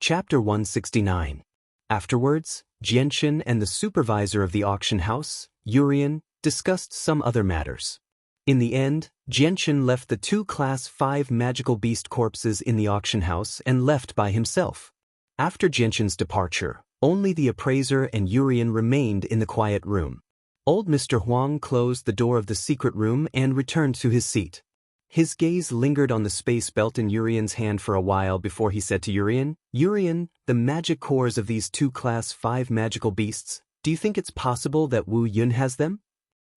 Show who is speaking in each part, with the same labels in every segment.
Speaker 1: Chapter 169. Afterwards, Xianxia and the supervisor of the auction house, Urian, discussed some other matters. In the end, Xianxia left the two Class 5 magical beast corpses in the auction house and left by himself. After Xianxia's departure, only the appraiser and Urian remained in the quiet room. Old Mr. Huang closed the door of the secret room and returned to his seat. His gaze lingered on the space belt in Urian's hand for a while before he said to Urian, "Urian, the magic cores of these two Class 5 magical beasts, do you think it's possible that Wu Yun has them?"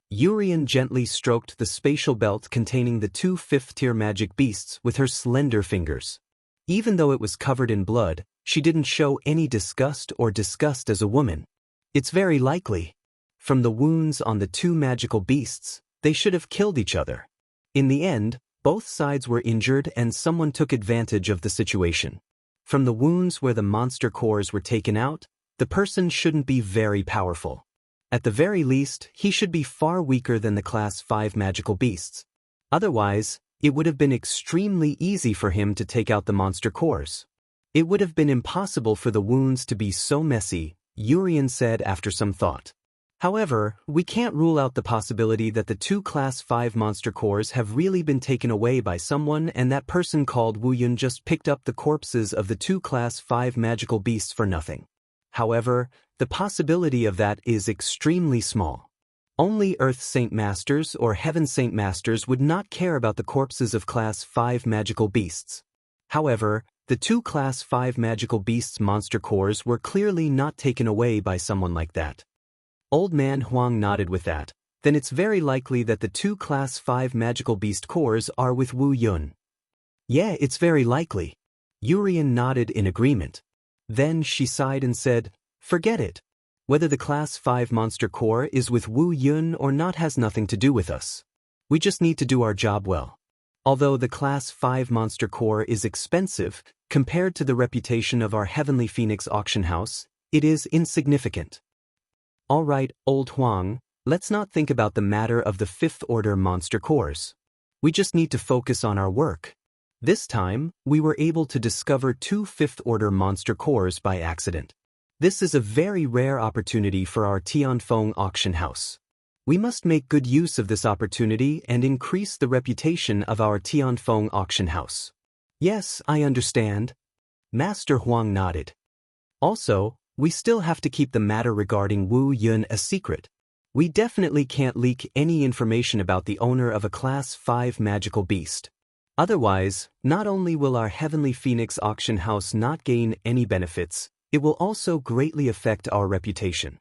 Speaker 1: Urian gently stroked the spatial belt containing the two 5th-tier magic beasts with her slender fingers. Even though it was covered in blood, she didn't show any disgust or disgust as a woman. "It's very likely. From the wounds on the two magical beasts, they should have killed each other. In the end, both sides were injured and someone took advantage of the situation. From the wounds where the monster cores were taken out, the person shouldn't be very powerful. At the very least, he should be far weaker than the Class 5 magical beasts. Otherwise, it would have been extremely easy for him to take out the monster cores. It would have been impossible for the wounds to be so messy," Urian said after some thought. "However, we can't rule out the possibility that the two Class 5 monster cores have really been taken away by someone and that person called Wu Yun just picked up the corpses of the two Class 5 magical beasts for nothing. However, the possibility of that is extremely small. Only Earth Saint Masters or Heaven Saint Masters would not care about the corpses of Class 5 magical beasts. However, the two Class 5 magical beasts' monster cores were clearly not taken away by someone like that." Old Man Huang nodded with that. "Then it's very likely that the two Class 5 magical beast cores are with Wu Yun." "Yeah, it's very likely." Urian nodded in agreement. Then she sighed and said, "Forget it. Whether the Class 5 monster core is with Wu Yun or not has nothing to do with us. We just need to do our job well. Although the Class 5 monster core is expensive, compared to the reputation of our Heavenly Phoenix auction house, it is insignificant. All right, Old Huang, let's not think about the matter of the 5th-order monster cores. We just need to focus on our work. This time, we were able to discover two 5th-order monster cores by accident. This is a very rare opportunity for our Tianfeng auction house. We must make good use of this opportunity and increase the reputation of our Tianfeng auction house." "Yes, I understand." Master Huang nodded. "Also, we still have to keep the matter regarding Wu Yun a secret. We definitely can't leak any information about the owner of a Class 5 magical beast. Otherwise, not only will our Heavenly Phoenix auction house not gain any benefits, it will also greatly affect our reputation."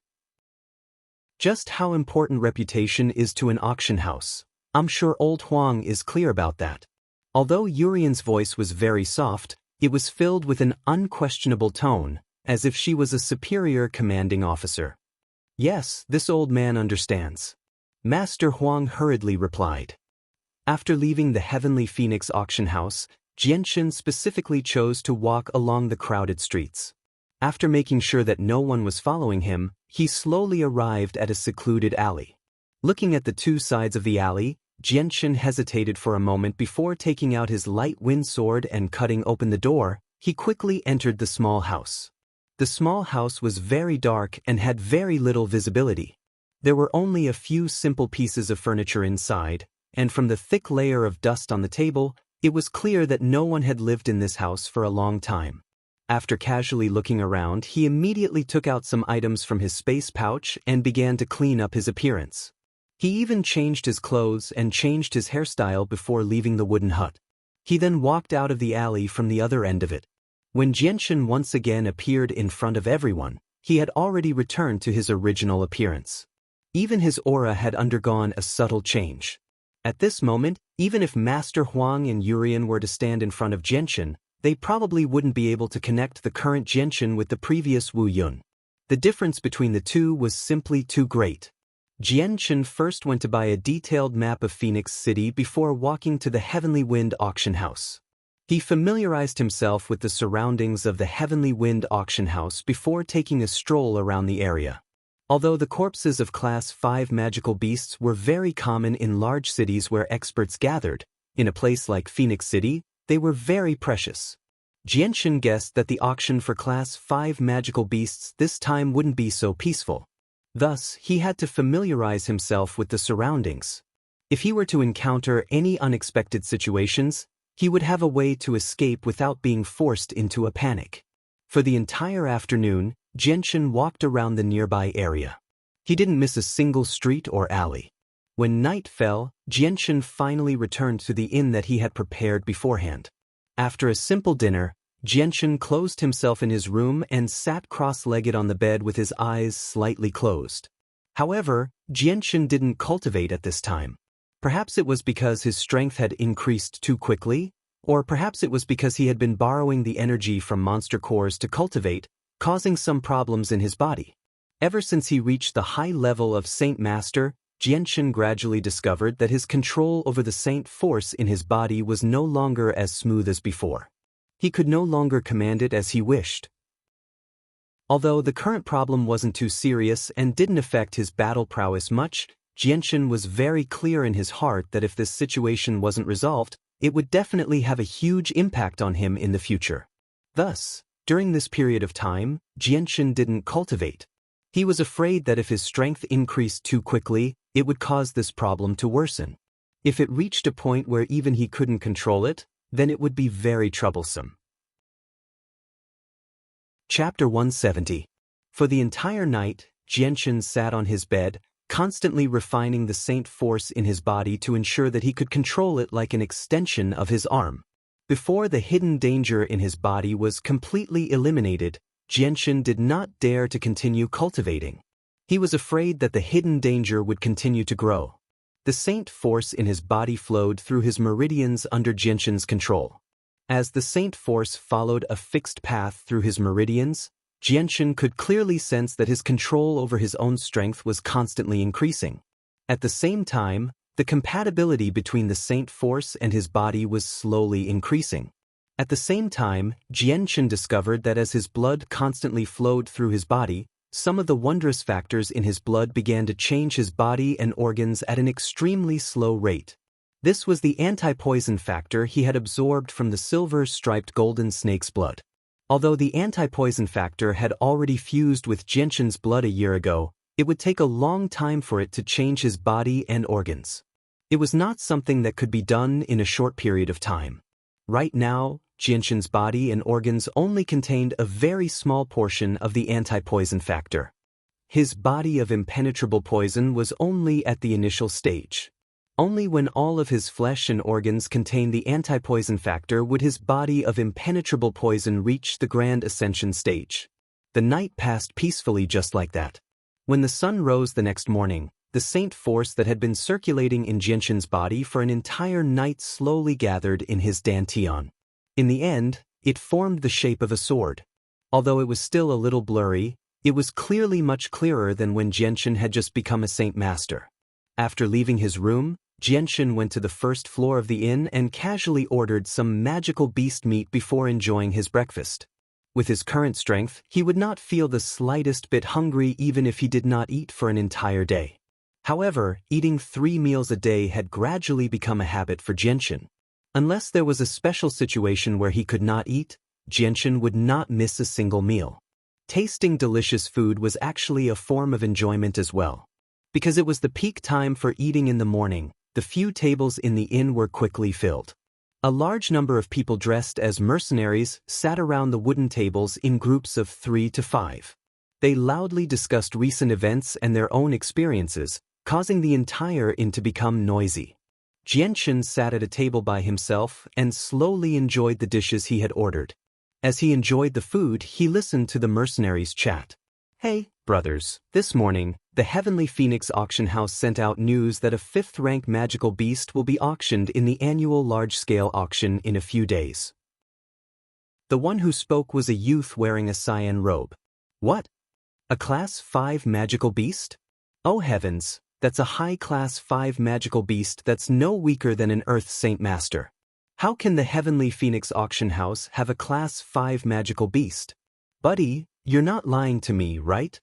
Speaker 1: Just how important reputation is to an auction house, I'm sure Old Huang is clear about that. Although Urian's voice was very soft, it was filled with an unquestionable tone, as if she was a superior commanding officer. "Yes, this old man understands," Master Huang hurriedly replied. After leaving the Heavenly Phoenix auction house, Xianxia specifically chose to walk along the crowded streets. After making sure that no one was following him, he slowly arrived at a secluded alley. Looking at the two sides of the alley, Xianxia hesitated for a moment before taking out his light wind sword and cutting open the door. He quickly entered the small house. The small house was very dark and had very little visibility. There were only a few simple pieces of furniture inside, and from the thick layer of dust on the table, it was clear that no one had lived in this house for a long time. After casually looking around, he immediately took out some items from his space pouch and began to clean up his appearance. He even changed his clothes and changed his hairstyle before leaving the wooden hut. He then walked out of the alley from the other end of it. When Xianxia once again appeared in front of everyone, he had already returned to his original appearance. Even his aura had undergone a subtle change. At this moment, even if Master Huang and Urian were to stand in front of Xianxia, they probably wouldn't be able to connect the current Xianxia with the previous Wu Yun. The difference between the two was simply too great. Xianxia first went to buy a detailed map of Phoenix City before walking to the Heavenly Wind auction house. He familiarized himself with the surroundings of the Heavenly Wind auction house before taking a stroll around the area. Although the corpses of Class 5 magical beasts were very common in large cities where experts gathered, in a place like Phoenix City, they were very precious. Jianxin guessed that the auction for Class 5 magical beasts this time wouldn't be so peaceful. Thus, he had to familiarize himself with the surroundings. If he were to encounter any unexpected situations, he would have a way to escape without being forced into a panic. For the entire afternoon, Jianxin walked around the nearby area. He didn't miss a single street or alley. When night fell, Jianxin finally returned to the inn that he had prepared beforehand. After a simple dinner, Jianxin closed himself in his room and sat cross-legged on the bed with his eyes slightly closed. However, Jianxin didn't cultivate at this time. Perhaps it was because his strength had increased too quickly, or perhaps it was because he had been borrowing the energy from monster cores to cultivate, causing some problems in his body. Ever since he reached the high level of Saint Master, Jianxin gradually discovered that his control over the Saint force in his body was no longer as smooth as before. He could no longer command it as he wished. Although the current problem wasn't too serious and didn't affect his battle prowess much, Jianxin was very clear in his heart that if this situation wasn't resolved, it would definitely have a huge impact on him in the future. Thus, during this period of time, Jianxin didn't cultivate. He was afraid that if his strength increased too quickly, it would cause this problem to worsen. If it reached a point where even he couldn't control it, then it would be very troublesome. Chapter 170. For the entire night, Jianxin sat on his bed, constantly refining the Saint force in his body to ensure that he could control it like an extension of his arm. Before the hidden danger in his body was completely eliminated, Jianxin did not dare to continue cultivating. He was afraid that the hidden danger would continue to grow. The Saint force in his body flowed through his meridians under Jianxin's control. As the Saint force followed a fixed path through his meridians, Jianxin could clearly sense that his control over his own strength was constantly increasing. At the same time, the compatibility between the Saint force and his body was slowly increasing. At the same time, Jianxin discovered that as his blood constantly flowed through his body, some of the wondrous factors in his blood began to change his body and organs at an extremely slow rate. This was the anti-poison factor he had absorbed from the silver-striped golden snake's blood. Although the anti-poison factor had already fused with Jianxin's blood a year ago, it would take a long time for it to change his body and organs. It was not something that could be done in a short period of time. Right now, Jianxin's body and organs only contained a very small portion of the anti-poison factor. His body of impenetrable poison was only at the initial stage. Only when all of his flesh and organs contained the anti-poison factor would his body of impenetrable poison reach the grand ascension stage. The night passed peacefully just like that. When the sun rose the next morning, the Saint force that had been circulating in Jianxin's body for an entire night slowly gathered in his dantian. In the end, it formed the shape of a sword. Although it was still a little blurry, it was clearly much clearer than when Jianxin had just become a Saint Master. After leaving his room, Jianxin went to the first floor of the inn and casually ordered some magical beast meat before enjoying his breakfast. With his current strength, he would not feel the slightest bit hungry even if he did not eat for an entire day. However, eating 3 meals a day had gradually become a habit for Jianxin. Unless there was a special situation where he could not eat, Jianxin would not miss a single meal. Tasting delicious food was actually a form of enjoyment as well. Because it was the peak time for eating in the morning, the few tables in the inn were quickly filled. A large number of people dressed as mercenaries sat around the wooden tables in groups of 3 to 5. They loudly discussed recent events and their own experiences, causing the entire inn to become noisy. Jianxin sat at a table by himself and slowly enjoyed the dishes he had ordered. As he enjoyed the food, he listened to the mercenaries chat. "Hey, brothers, this morning, the Heavenly Phoenix auction house sent out news that a 5th-rank magical beast will be auctioned in the annual large-scale auction in a few days." The one who spoke was a youth wearing a cyan robe. "What? A Class 5 magical beast? Oh heavens, that's a high Class 5 magical beast that's no weaker than an Earth Saint Master. How can the Heavenly Phoenix auction house have a Class 5 magical beast? Buddy, you're not lying to me, right?"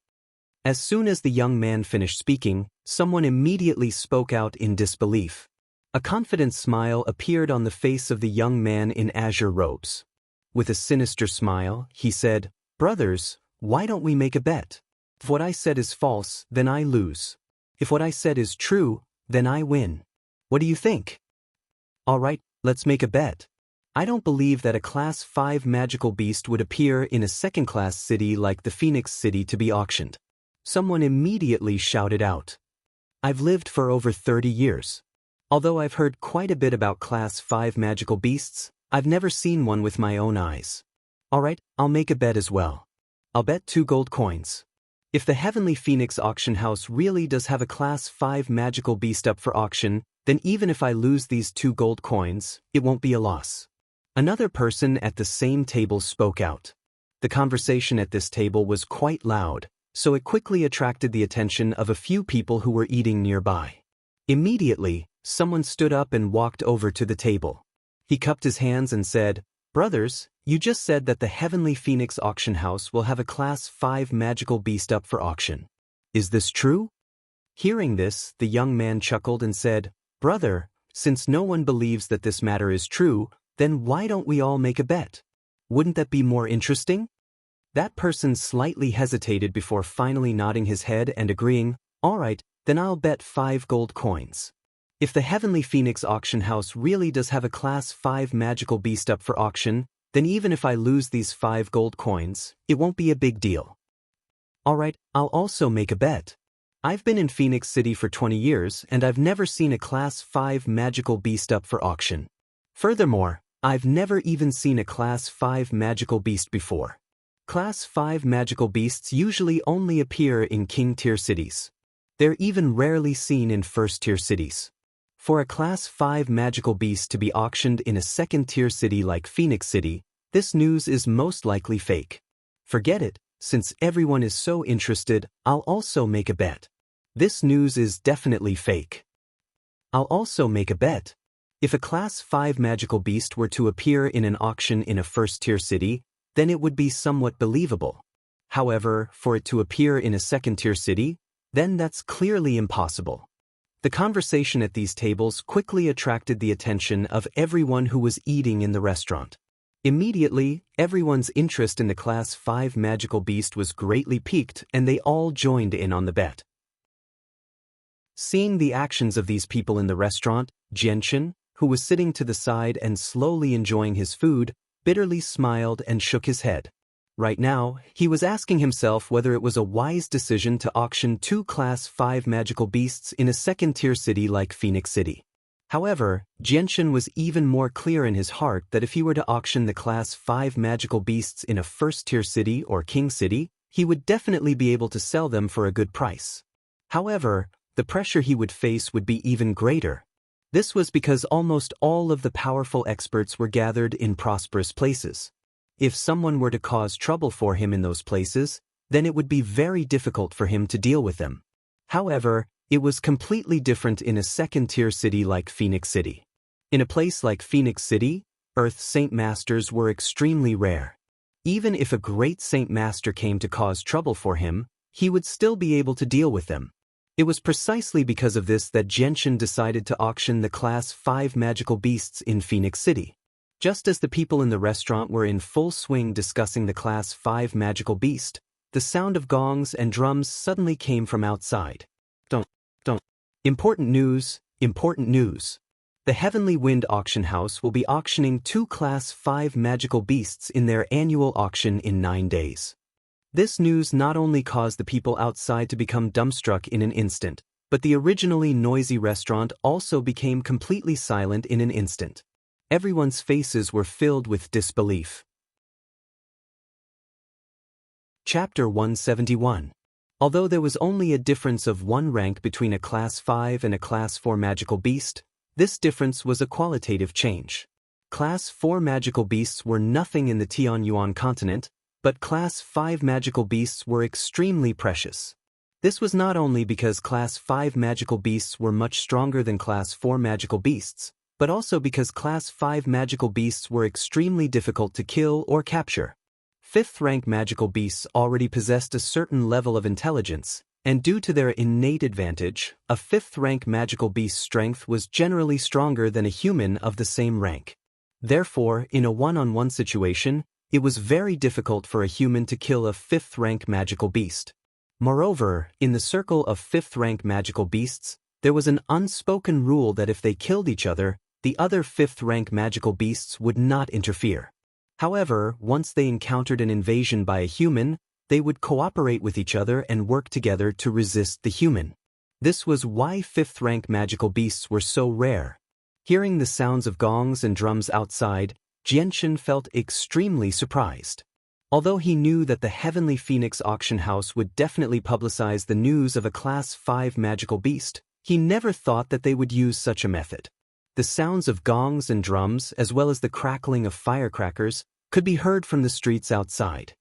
Speaker 1: As soon as the young man finished speaking, someone immediately spoke out in disbelief. A confident smile appeared on the face of the young man in azure robes. With a sinister smile, he said, "Brothers, why don't we make a bet? If what I said is false, then I lose. If what I said is true, then I win. What do you think?" "All right, let's make a bet. I don't believe that a Class 5 magical beast would appear in a second-class city like the Phoenix City to be auctioned." Someone immediately shouted out. "I've lived for over 30 years. Although I've heard quite a bit about Class 5 magical beasts, I've never seen one with my own eyes. All right, I'll make a bet as well. I'll bet 2 gold coins. If the Heavenly Phoenix auction house really does have a Class 5 magical beast up for auction, then even if I lose these 2 gold coins, it won't be a loss." Another person at the same table spoke out. The conversation at this table was quite loud, so it quickly attracted the attention of a few people who were eating nearby. Immediately, someone stood up and walked over to the table. He cupped his hands and said, "Brothers, you just said that the Heavenly Phoenix auction house will have a Class 5 magical beast up for auction. Is this true?" Hearing this, the young man chuckled and said, "Brother, since no one believes that this matter is true, then why don't we all make a bet? Wouldn't that be more interesting?" That person slightly hesitated before finally nodding his head and agreeing, "All right, then I'll bet 5 gold coins. If the Heavenly Phoenix auction house really does have a Class 5 magical beast up for auction, then even if I lose these 5 gold coins, it won't be a big deal." "All right, I'll also make a bet. I've been in Phoenix City for 20 years and I've never seen a Class 5 magical beast up for auction. Furthermore, I've never even seen a Class 5 magical beast before. Class 5 magical beasts usually only appear in King-tier cities. They're even rarely seen in first-tier cities. For a Class 5 magical beast to be auctioned in a second-tier city like Phoenix City, this news is most likely fake. Forget it, since everyone is so interested, I'll also make a bet. This news is definitely fake. I'll also make a bet. If a Class 5 magical beast were to appear in an auction in a first-tier city, then it would be somewhat believable. However, for it to appear in a second-tier city, then that's clearly impossible." The conversation at these tables quickly attracted the attention of everyone who was eating in the restaurant. Immediately, everyone's interest in the Class 5 magical beast was greatly piqued and they all joined in on the bet. Seeing the actions of these people in the restaurant, Xianxia, who was sitting to the side and slowly enjoying his food, bitterly smiled and shook his head. Right now, he was asking himself whether it was a wise decision to auction 2 Class 5 magical beasts in a second-tier city like Phoenix City. However, Xianxia was even more clear in his heart that if he were to auction the Class 5 magical beasts in a first-tier city or King City, he would definitely be able to sell them for a good price. However, the pressure he would face would be even greater. This was because almost all of the powerful experts were gathered in prosperous places. If someone were to cause trouble for him in those places, then it would be very difficult for him to deal with them. However, it was completely different in a second-tier city like Phoenix City. In a place like Phoenix City, Earth Saint Masters were extremely rare. Even if a great Saint Master came to cause trouble for him, he would still be able to deal with them. It was precisely because of this that Xianxia decided to auction the Class 5 magical beasts in Phoenix City. Just as the people in the restaurant were in full swing discussing the Class 5 magical beast, the sound of gongs and drums suddenly came from outside. Don't. Important news, important news. The Heavenly Wind Auction House will be auctioning 2 Class 5 magical beasts in their annual auction in 9 days. This news not only caused the people outside to become dumbstruck in an instant, but the originally noisy restaurant also became completely silent in an instant. Everyone's faces were filled with disbelief. Chapter 171. Although there was only a difference of 1 rank between a Class 5 and a Class 4 magical beast, this difference was a qualitative change. Class 4 magical beasts were nothing in the Tianyuan continent, but Class 5 magical beasts were extremely precious. This was not only because Class 5 magical beasts were much stronger than Class 4 magical beasts, but also because Class 5 magical beasts were extremely difficult to kill or capture. 5th rank magical beasts already possessed a certain level of intelligence, and due to their innate advantage, a 5th rank magical beast's strength was generally stronger than a human of the same rank. Therefore, in a one-on-one situation, it was very difficult for a human to kill a 5th-rank magical beast. Moreover, in the circle of 5th-rank magical beasts, there was an unspoken rule that if they killed each other, the other 5th-rank magical beasts would not interfere. However, once they encountered an invasion by a human, they would cooperate with each other and work together to resist the human. This was why 5th-rank magical beasts were so rare. Hearing the sounds of gongs and drums outside, Xianxia felt extremely surprised. Although he knew that the Heavenly Phoenix auction house would definitely publicize the news of a Class 5 magical beast, he never thought that they would use such a method. The sounds of gongs and drums, as well as the crackling of firecrackers, could be heard from the streets outside.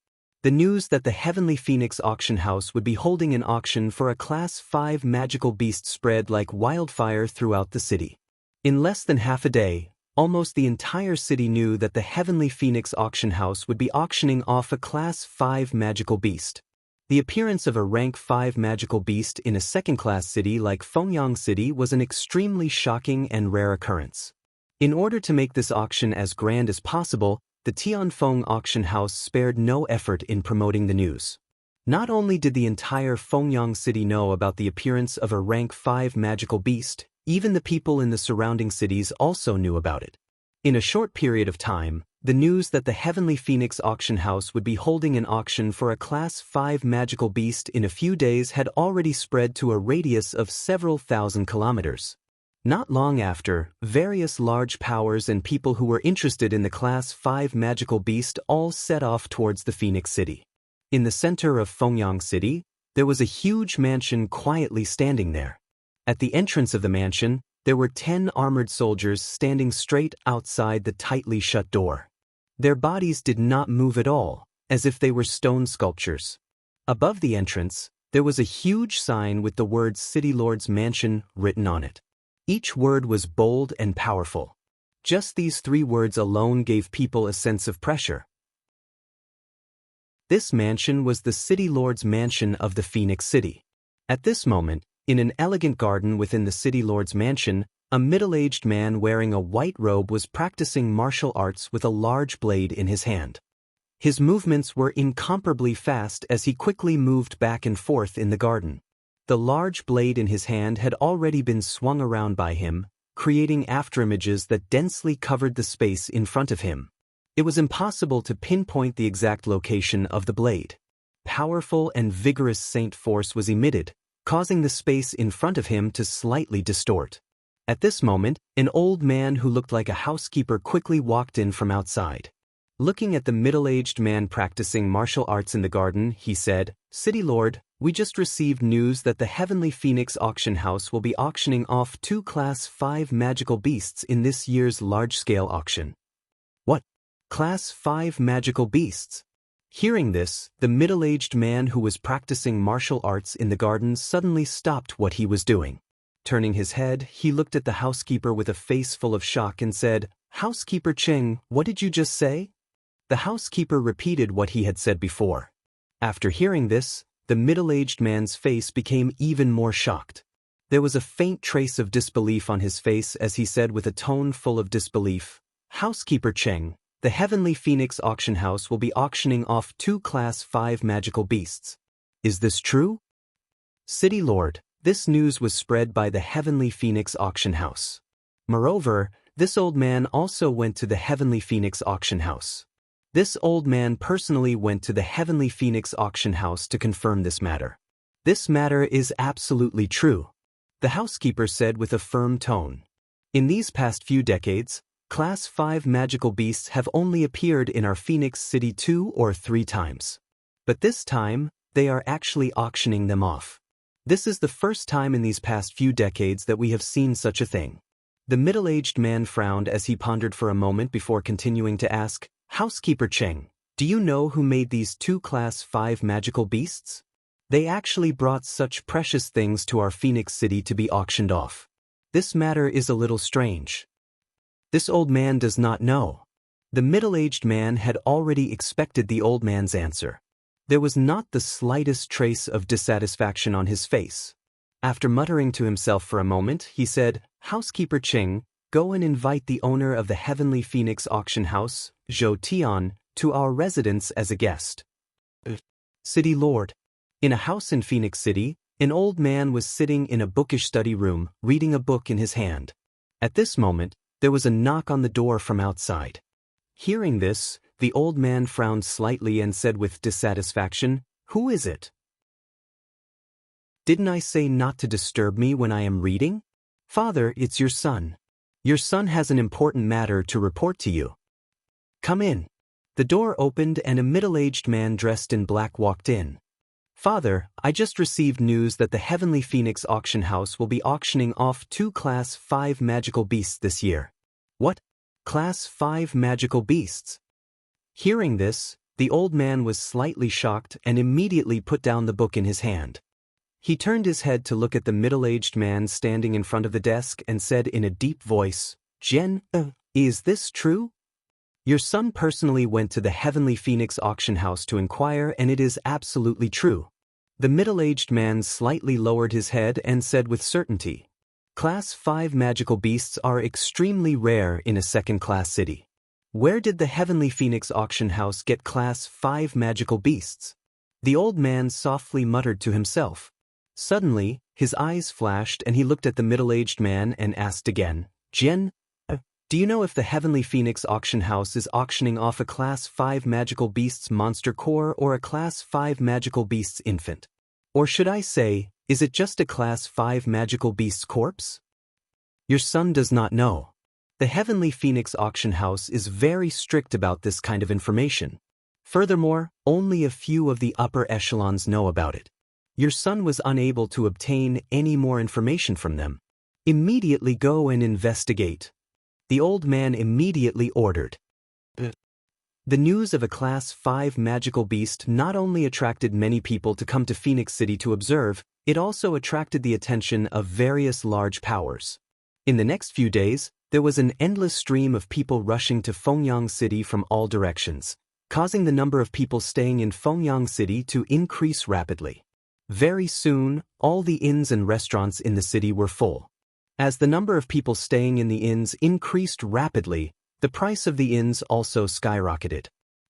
Speaker 1: The news that the Heavenly Phoenix auction house would be holding an auction for a Class 5 magical beast spread like wildfire throughout the city. In less than half a day, almost the entire city knew that the Heavenly Phoenix auction house would be auctioning off a Class 5 magical beast. The appearance of a Rank 5 magical beast in a second-class city like Fengyang City was an extremely shocking and rare occurrence. In order to make this auction as grand as possible, the Tianfeng auction house spared no effort in promoting the news. Not only did the entire Fengyang City know about the appearance of a Rank 5 magical beast, even the people in the surrounding cities also knew about it. In a short period of time, the news that the Heavenly Phoenix auction house would be holding an auction for a Class 5 magical beast in a few days had already spread to a radius of several thousand kilometers. Not long after, various large powers and people who were interested in the Class 5 magical beast all set off towards the Phoenix City. In the center of Fengyang City, there was a huge mansion quietly standing there. At the entrance of the mansion, there were 10 armored soldiers standing straight outside the tightly shut door. Their bodies did not move at all, as if they were stone sculptures. Above the entrance, there was a huge sign with the words City Lord's Mansion written on it. Each word was bold and powerful. Just these 3 words alone gave people a sense of pressure. This mansion was the City Lord's Mansion of the Phoenix City. At this moment, in an elegant garden within the City Lord's mansion, a middle-aged man wearing a white robe was practicing martial arts with a large blade in his hand. His movements were incomparably fast as he quickly moved back and forth in the garden. The large blade in his hand had already been swung around by him, creating afterimages that densely covered the space in front of him. It was impossible to pinpoint the exact location of the blade. Powerful and vigorous saint force was emitted, causing the space in front of him to slightly distort. At this moment, an old man who looked like a housekeeper quickly walked in from outside. Looking at the middle-aged man practicing martial arts in the garden, he said, "City Lord, we just received news that the Heavenly Phoenix auction house will be auctioning off 2 Class 5 magical beasts in this year's large-scale auction." "What? Class 5 magical beasts?" Hearing this, the middle-aged man who was practicing martial arts in the garden suddenly stopped what he was doing. Turning his head, he looked at the housekeeper with a face full of shock and said, "Housekeeper Cheng, what did you just say?" The housekeeper repeated what he had said before. After hearing this, the middle-aged man's face became even more shocked. There was a faint trace of disbelief on his face as he said with a tone full of disbelief, "Housekeeper Cheng, the Heavenly Phoenix auction house will be auctioning off 2 Class 5 magical beasts. Is this true?" "City Lord, this news was spread by the Heavenly Phoenix auction house. Moreover, this old man also went to the Heavenly Phoenix auction house. This old man personally went to the Heavenly Phoenix auction house to confirm this matter. This matter is absolutely true," the housekeeper said with a firm tone. "In these past few decades, Class 5 magical beasts have only appeared in our Phoenix City 2 or 3 times. But this time, they are actually auctioning them off. This is the first time in these past few decades that we have seen such a thing." The middle-aged man frowned as he pondered for a moment before continuing to ask, "Housekeeper Cheng, do you know who made these 2 Class 5 magical beasts? They actually brought such precious things to our Phoenix City to be auctioned off. This matter is a little strange." This old man does not know. The middle-aged man had already expected the old man's answer. There was not the slightest trace of dissatisfaction on his face. After muttering to himself for a moment, he said, "Housekeeper Cheng, go and invite the owner of the Heavenly Phoenix Auction House, Zhou Tian, to our residence as a guest. City Lord. In a house in Phoenix City, an old man was sitting in a bookish study room, reading a book in his hand. At this moment, there was a knock on the door from outside. Hearing this, the old man frowned slightly and said with dissatisfaction, "Who is it? Didn't I say not to disturb me when I am reading? Father, it's your son. Your son has an important matter to report to you. Come in." The door opened and a middle-aged man dressed in black walked in. "Father, I just received news that the Heavenly Phoenix Auction House will be auctioning off 2 Class 5 magical beasts this year." "What? Class 5 magical beasts?" Hearing this, the old man was slightly shocked and immediately put down the book in his hand. He turned his head to look at the middle-aged man standing in front of the desk and said in a deep voice, "Jen, is this true? Your son personally went to the Heavenly Phoenix Auction House to inquire, and it is absolutely true." The middle-aged man slightly lowered his head and said with certainty, "Class 5 magical beasts are extremely rare in a second-class city. Where did the Heavenly Phoenix Auction House get Class 5 magical beasts?" The old man softly muttered to himself. Suddenly, his eyes flashed and he looked at the middle-aged man and asked again, "Jen, do you know if the Heavenly Phoenix Auction House is auctioning off a Class 5 magical beasts monster core or a Class 5 magical beasts infant? Or should I say, is it just a Class 5 magical beasts corpse?" Your son does not know. The Heavenly Phoenix Auction House is very strict about this kind of information. Furthermore, only a few of the upper echelons know about it. Your son was unable to obtain any more information from them. Immediately go and investigate. The old man immediately ordered. The news of a Class 5 magical beast not only attracted many people to come to Phoenix City to observe, it also attracted the attention of various large powers. In the next few days, there was an endless stream of people rushing to Fengyang City from all directions, causing the number of people staying in Fengyang City to increase rapidly. Very soon, all the inns and restaurants in the city were full. As the number of people staying in the inns increased rapidly, the price of the inns also skyrocketed.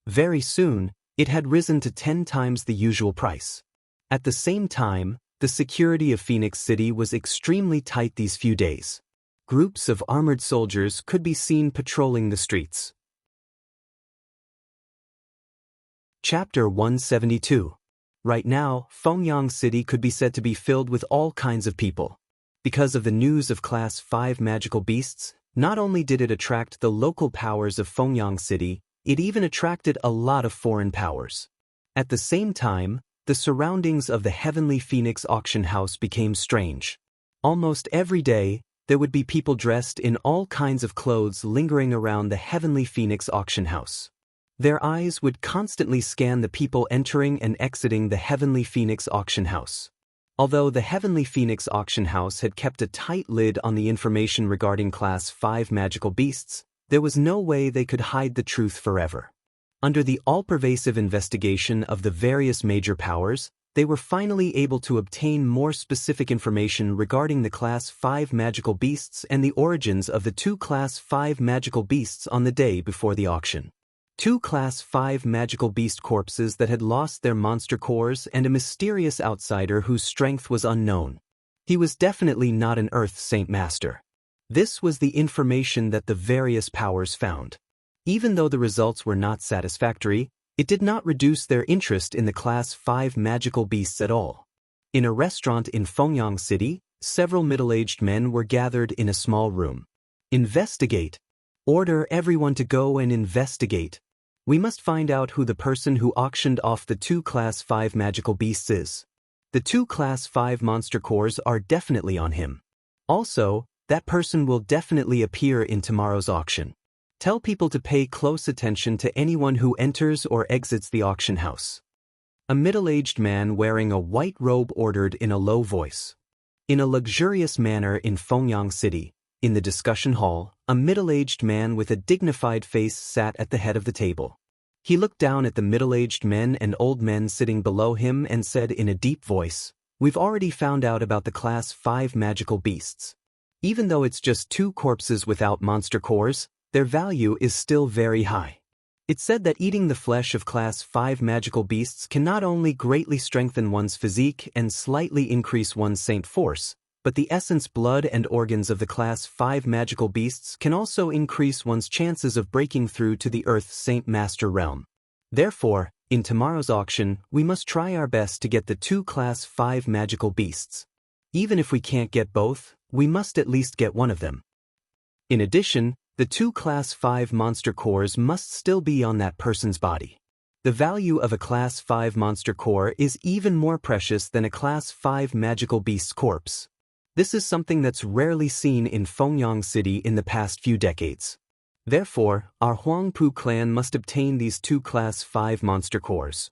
Speaker 1: Very soon, it had risen to 10 times the usual price. At the same time, the security of Phoenix City was extremely tight these few days. Groups of armored soldiers could be seen patrolling the streets. Chapter 172. Right now, Fengyang City could be said to be filled with all kinds of people. Because of the news of Class 5 magical beasts, not only did it attract the local powers of Fengyang City, it even attracted a lot of foreign powers. At the same time, the surroundings of the Heavenly Phoenix Auction House became strange. Almost every day, there would be people dressed in all kinds of clothes lingering around the Heavenly Phoenix Auction House. Their eyes would constantly scan the people entering and exiting the Heavenly Phoenix Auction House. Although the Heavenly Phoenix Auction House had kept a tight lid on the information regarding Class 5 magical beasts, there was no way they could hide the truth forever. Under the all-pervasive investigation of the various major powers, they were finally able to obtain more specific information regarding the Class 5 magical beasts and the origins of the 2 Class 5 magical beasts on the day before the auction. 2 Class 5 magical beast corpses that had lost their monster cores and a mysterious outsider whose strength was unknown. He was definitely not an Earth Saint Master. This was the information that the various powers found. Even though the results were not satisfactory, it did not reduce their interest in the Class 5 magical beasts at all. In a restaurant in Fengyang City, several middle-aged men were gathered in a small room. Investigate. Order everyone to go and investigate. We must find out who the person who auctioned off the 2 Class 5 magical beasts is. The 2 Class 5 monster cores are definitely on him. Also, that person will definitely appear in tomorrow's auction. Tell people to pay close attention to anyone who enters or exits the auction house. A middle-aged man wearing a white robe ordered in a low voice. In a luxurious manner in Fengyang City, in the discussion hall, a middle-aged man with a dignified face sat at the head of the table. He looked down at the middle-aged men and old men sitting below him and said in a deep voice, "We've already found out about the Class 5 magical beasts. Even though it's just 2 corpses without monster cores, their value is still very high. It's said that eating the flesh of Class 5 magical beasts can not only greatly strengthen one's physique and slightly increase one's saint force, but the essence, blood, and organs of the Class 5 magical beasts can also increase one's chances of breaking through to the Earth Saint Master realm. Therefore, in tomorrow's auction, we must try our best to get the 2 Class 5 magical beasts. Even if we can't get both, we must at least get one of them. In addition, the 2 Class 5 monster cores must still be on that person's body. The value of a Class 5 monster core is even more precious than a Class 5 magical beast's corpse. This is something that's rarely seen in Fengyang City in the past few decades. Therefore, our Huangpu clan must obtain these 2 Class 5 monster cores.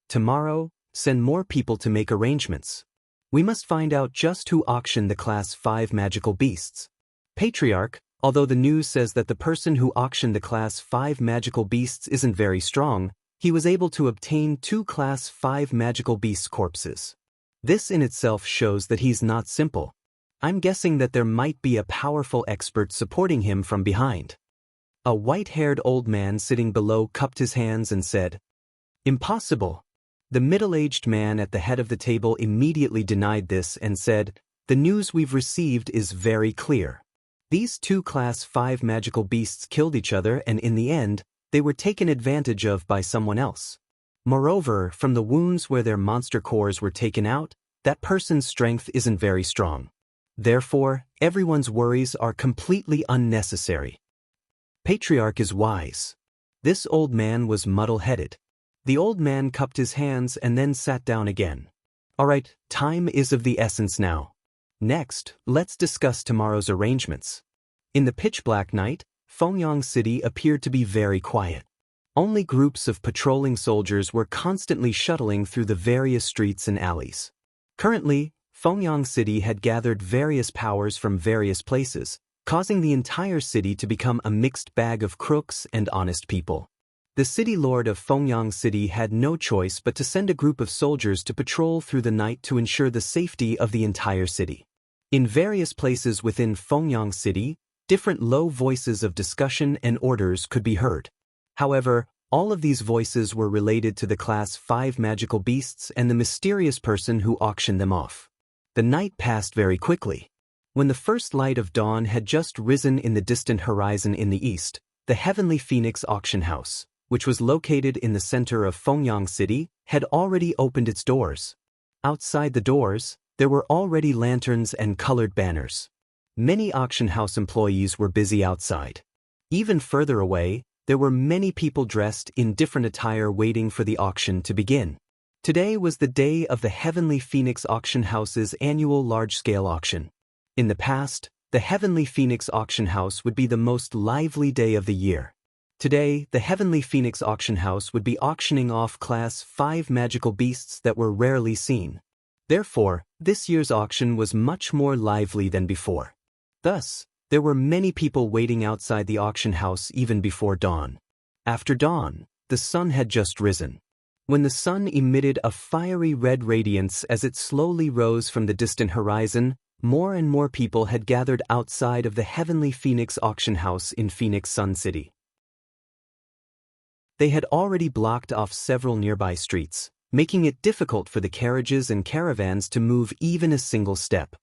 Speaker 1: Tomorrow, send more people to make arrangements. We must find out just who auctioned the Class 5 magical beasts. Patriarch, although the news says that the person who auctioned the Class 5 magical beasts isn't very strong, he was able to obtain 2 Class 5 magical beasts corpses. This in itself shows that he's not simple. I'm guessing that there might be a powerful expert supporting him from behind. A white-haired old man sitting below cupped his hands and said, "Impossible." The middle-aged man at the head of the table immediately denied this and said, "The news we've received is very clear. These 2 Class 5 magical beasts killed each other, and in the end, they were taken advantage of by someone else. Moreover, from the wounds where their monster cores were taken out, that person's strength isn't very strong. Therefore, everyone's worries are completely unnecessary." Patriarch is wise. This old man was muddle-headed. The old man cupped his hands and then sat down again. "Alright, time is of the essence now. Next, let's discuss tomorrow's arrangements." In the pitch-black night, Fengyang City appeared to be very quiet. Only groups of patrolling soldiers were constantly shuttling through the various streets and alleys. Currently, Fengyang City had gathered various powers from various places, causing the entire city to become a mixed bag of crooks and honest people. The city lord of Fengyang City had no choice but to send a group of soldiers to patrol through the night to ensure the safety of the entire city. In various places within Fengyang City, different low voices of discussion and orders could be heard. However, all of these voices were related to the Class 5 magical beasts and the mysterious person who auctioned them off. The night passed very quickly. When the first light of dawn had just risen in the distant horizon in the east, the Heavenly Phoenix auction house, which was located in the center of Fengyang City, had already opened its doors. Outside the doors, there were already lanterns and colored banners. Many auction house employees were busy outside. Even further away, there were many people dressed in different attire waiting for the auction to begin. Today was the day of the Heavenly Phoenix Auction House's annual large-scale auction. In the past, the Heavenly Phoenix Auction House would be the most lively day of the year. Today, the Heavenly Phoenix Auction House would be auctioning off Class 5 magical beasts that were rarely seen. Therefore, this year's auction was much more lively than before. Thus, there were many people waiting outside the auction house even before dawn. After dawn, the sun had just risen. When the sun emitted a fiery red radiance as it slowly rose from the distant horizon, more and more people had gathered outside of the Heavenly Phoenix Auction House in Phoenix Sun City. They had already blocked off several nearby streets, making it difficult for the carriages and caravans to move even a single step.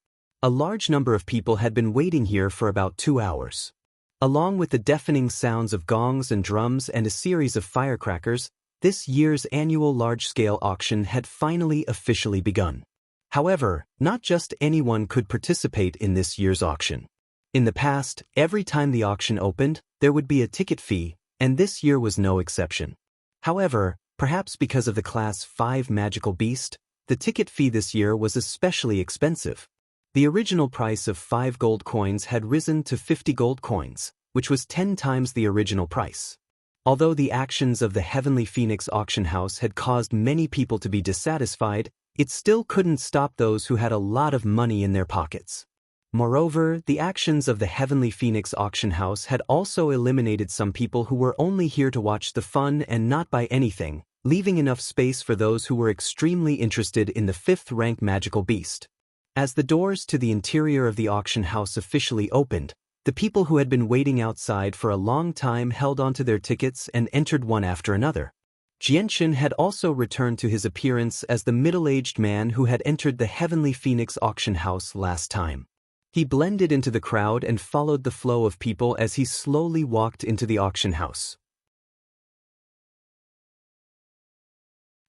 Speaker 1: A large number of people had been waiting here for about 2 hours. Along with the deafening sounds of gongs and drums and a series of firecrackers, this year's annual large-scale auction had finally officially begun. However, not just anyone could participate in this year's auction. In the past, every time the auction opened, there would be a ticket fee, and this year was no exception. However, perhaps because of the Class 5 magical beast, the ticket fee this year was especially expensive. The original price of 5 gold coins had risen to 50 gold coins, which was 10 times the original price. Although the actions of the Heavenly Phoenix Auction House had caused many people to be dissatisfied, it still couldn't stop those who had a lot of money in their pockets. Moreover, the actions of the Heavenly Phoenix Auction House had also eliminated some people who were only here to watch the fun and not buy anything, leaving enough space for those who were extremely interested in the 5th rank magical beast. As the doors to the interior of the auction house officially opened, the people who had been waiting outside for a long time held onto their tickets and entered one after another. Xianxia had also returned to his appearance as the middle-aged man who had entered the Heavenly Phoenix auction house last time. He blended into the crowd and followed the flow of people as he slowly walked into the auction house.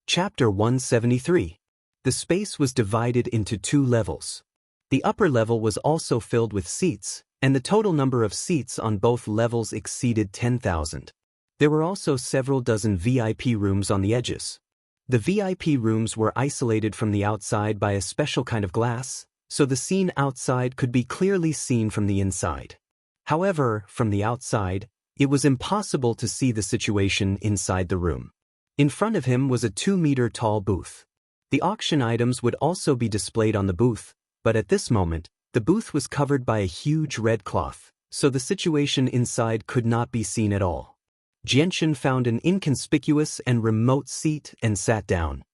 Speaker 1: Chapter 173. The space was divided into 2 levels. The upper level was also filled with seats, and the total number of seats on both levels exceeded 10,000. There were also several dozen VIP rooms on the edges. The VIP rooms were isolated from the outside by a special kind of glass, so the scene outside could be clearly seen from the inside. However, from the outside, it was impossible to see the situation inside the room. In front of him was a 2-meter-tall booth. The auction items would also be displayed on the booth, but at this moment, the booth was covered by a huge red cloth, so the situation inside could not be seen at all. Xianxia found an inconspicuous and remote seat and sat down.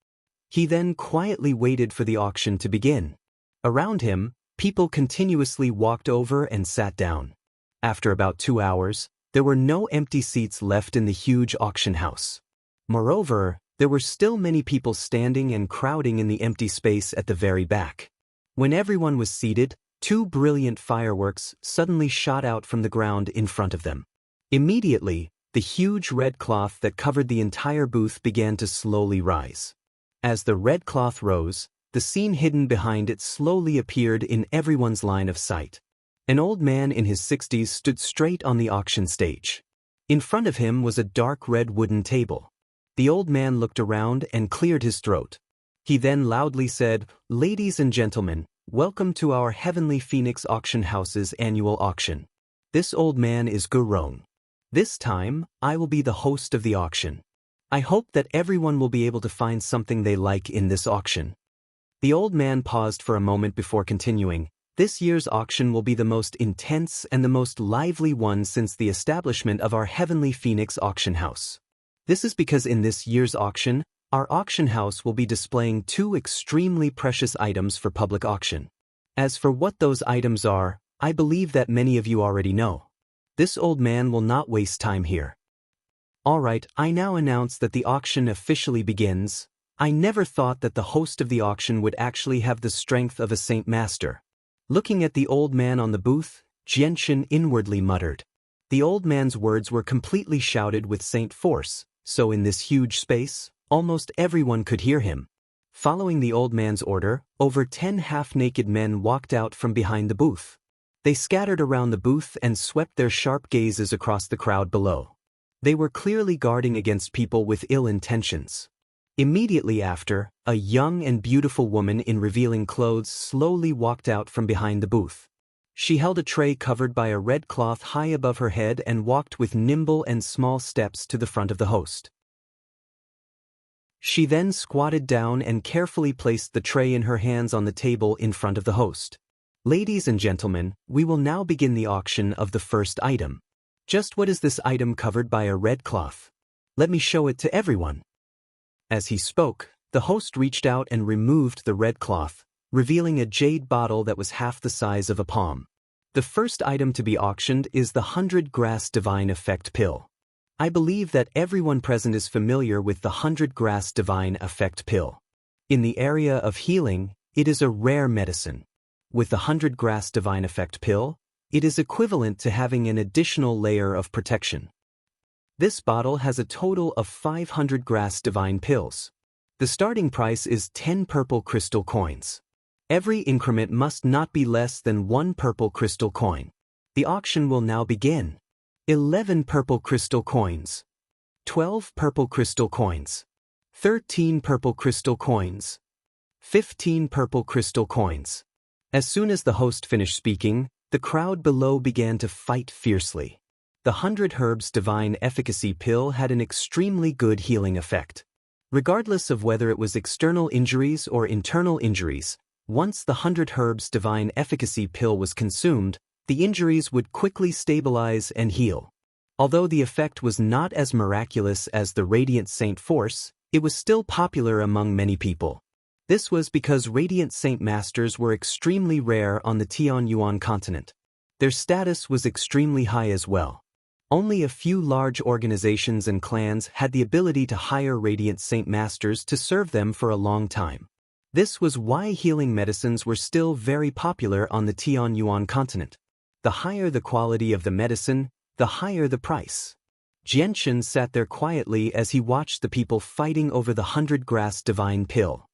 Speaker 1: He then quietly waited for the auction to begin. Around him, people continuously walked over and sat down. After about 2 hours, there were no empty seats left in the huge auction house. Moreover, there were still many people standing and crowding in the empty space at the very back. When everyone was seated, 2 brilliant fireworks suddenly shot out from the ground in front of them. Immediately, the huge red cloth that covered the entire booth began to slowly rise. As the red cloth rose, the scene hidden behind it slowly appeared in everyone's line of sight. An old man in his 60s stood straight on the auction stage. In front of him was a dark red wooden table. The old man looked around and cleared his throat. He then loudly said, "Ladies and gentlemen, welcome to our Heavenly Phoenix Auction House's annual auction. This old man is Gurong. This time, I will be the host of the auction. I hope that everyone will be able to find something they like in this auction." The old man paused for a moment before continuing. "This year's auction will be the most intense and the most lively one since the establishment of our Heavenly Phoenix Auction House. This is because in this year's auction, our auction house will be displaying 2 extremely precious items for public auction. As for what those items are, I believe that many of you already know. This old man will not waste time here. Alright, I now announce that the auction officially begins. I never thought that the host of the auction would actually have the strength of a Saint Master." Looking at the old man on the booth, Xianxia inwardly muttered. The old man's words were completely shouted with saint force, so in this huge space, almost everyone could hear him. Following the old man's order, over 10 half-naked men walked out from behind the booth. They scattered around the booth and swept their sharp gazes across the crowd below. They were clearly guarding against people with ill intentions. Immediately after, a young and beautiful woman in revealing clothes slowly walked out from behind the booth. She held a tray covered by a red cloth high above her head and walked with nimble and small steps to the front of the host. She then squatted down and carefully placed the tray in her hands on the table in front of the host. "Ladies and gentlemen, we will now begin the auction of the first item. Just what is this item covered by a red cloth? Let me show it to everyone." As he spoke, the host reached out and removed the red cloth, revealing a jade bottle that was half the size of a palm. The first item to be auctioned is the 100-grass Divine Effect Pill. I believe that everyone present is familiar with the 100-grass Divine Effect Pill. In the area of healing, it is a rare medicine. With the 100-grass Divine Effect Pill, it is equivalent to having an additional layer of protection. This bottle has a total of 500 grass divine pills. The starting price is 10 purple crystal coins. Every increment must not be less than 1 purple crystal coin. The auction will now begin. 11 purple crystal coins. 12 purple crystal coins. 13 purple crystal coins. 15 purple crystal coins. As soon as the host finished speaking, the crowd below began to fight fiercely. The 100 Herbs Divine Efficacy Pill had an extremely good healing effect. Regardless of whether it was external injuries or internal injuries, once the 100 Herbs Divine Efficacy Pill was consumed, the injuries would quickly stabilize and heal. Although the effect was not as miraculous as the Radiant Saint Force, it was still popular among many people. This was because Radiant Saint Masters were extremely rare on the Tianyuan continent. Their status was extremely high as well. Only a few large organizations and clans had the ability to hire Radiant Saint Masters to serve them for a long time. This was why healing medicines were still very popular on the Tianyuan continent. The higher the quality of the medicine, the higher the price. Xianxia sat there quietly as he watched the people fighting over the 100-grass divine pill.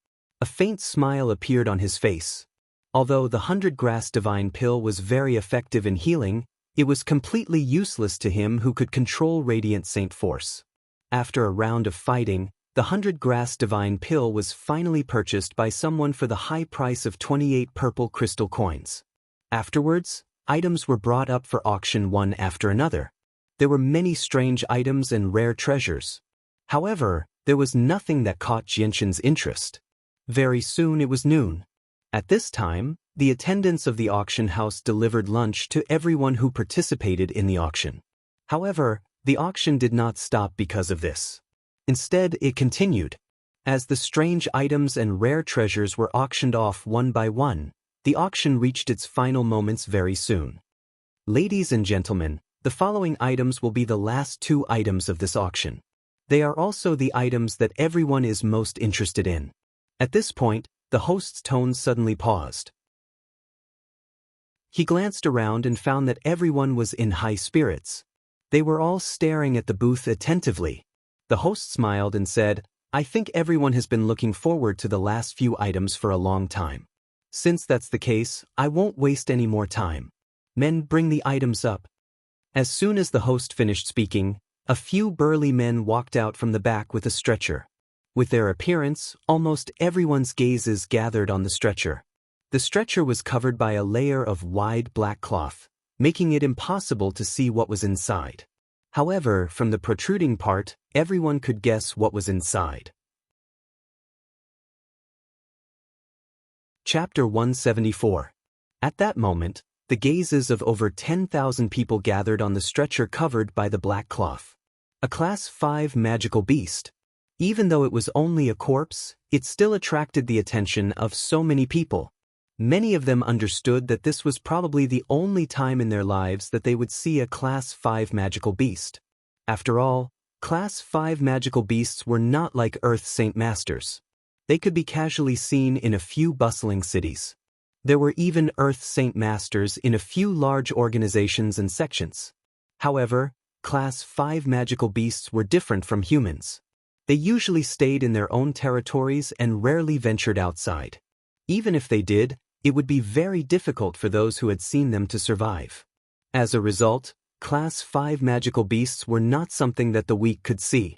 Speaker 1: A faint smile appeared on his face. Although the 100-grass divine pill was very effective in healing, it was completely useless to him who could control Radiant Saint Force. After a round of fighting, the 100-grass divine pill was finally purchased by someone for the high price of 28 purple crystal coins. Afterwards, items were brought up for auction one after another. There were many strange items and rare treasures. However, there was nothing that caught Xianxia's interest. Very soon it was noon. At this time, the attendants of the auction house delivered lunch to everyone who participated in the auction. However, the auction did not stop because of this. Instead, it continued. As the strange items and rare treasures were auctioned off one by one, the auction reached its final moments very soon. Ladies and gentlemen, the following items will be the last 2 items of this auction. They are also the items that everyone is most interested in. At this point, the host's tone suddenly paused. He glanced around and found that everyone was in high spirits. They were all staring at the booth attentively. The host smiled and said, "I think everyone has been looking forward to the last few items for a long time. Since that's the case, I won't waste any more time. Men, bring the items up." As soon as the host finished speaking, a few burly men walked out from the back with a stretcher. With their appearance, almost everyone's gazes gathered on the stretcher. The stretcher was covered by a layer of wide black cloth, making it impossible to see what was inside. However, from the protruding part, everyone could guess what was inside. Chapter 174. At that moment, the gazes of over 10,000 people gathered on the stretcher covered by the black cloth. A Class 5 magical beast. Even though it was only a corpse, it still attracted the attention of so many people. Many of them understood that this was probably the only time in their lives that they would see a Class 5 magical beast. After all, Class 5 magical beasts were not like Earth Saint Masters. They could be casually seen in a few bustling cities. There were even Earth Saint Masters in a few large organizations and sections. However, Class 5 magical beasts were different from humans. They usually stayed in their own territories and rarely ventured outside. Even if they did, it would be very difficult for those who had seen them to survive. As a result, Class 5 magical beasts were not something that the weak could see.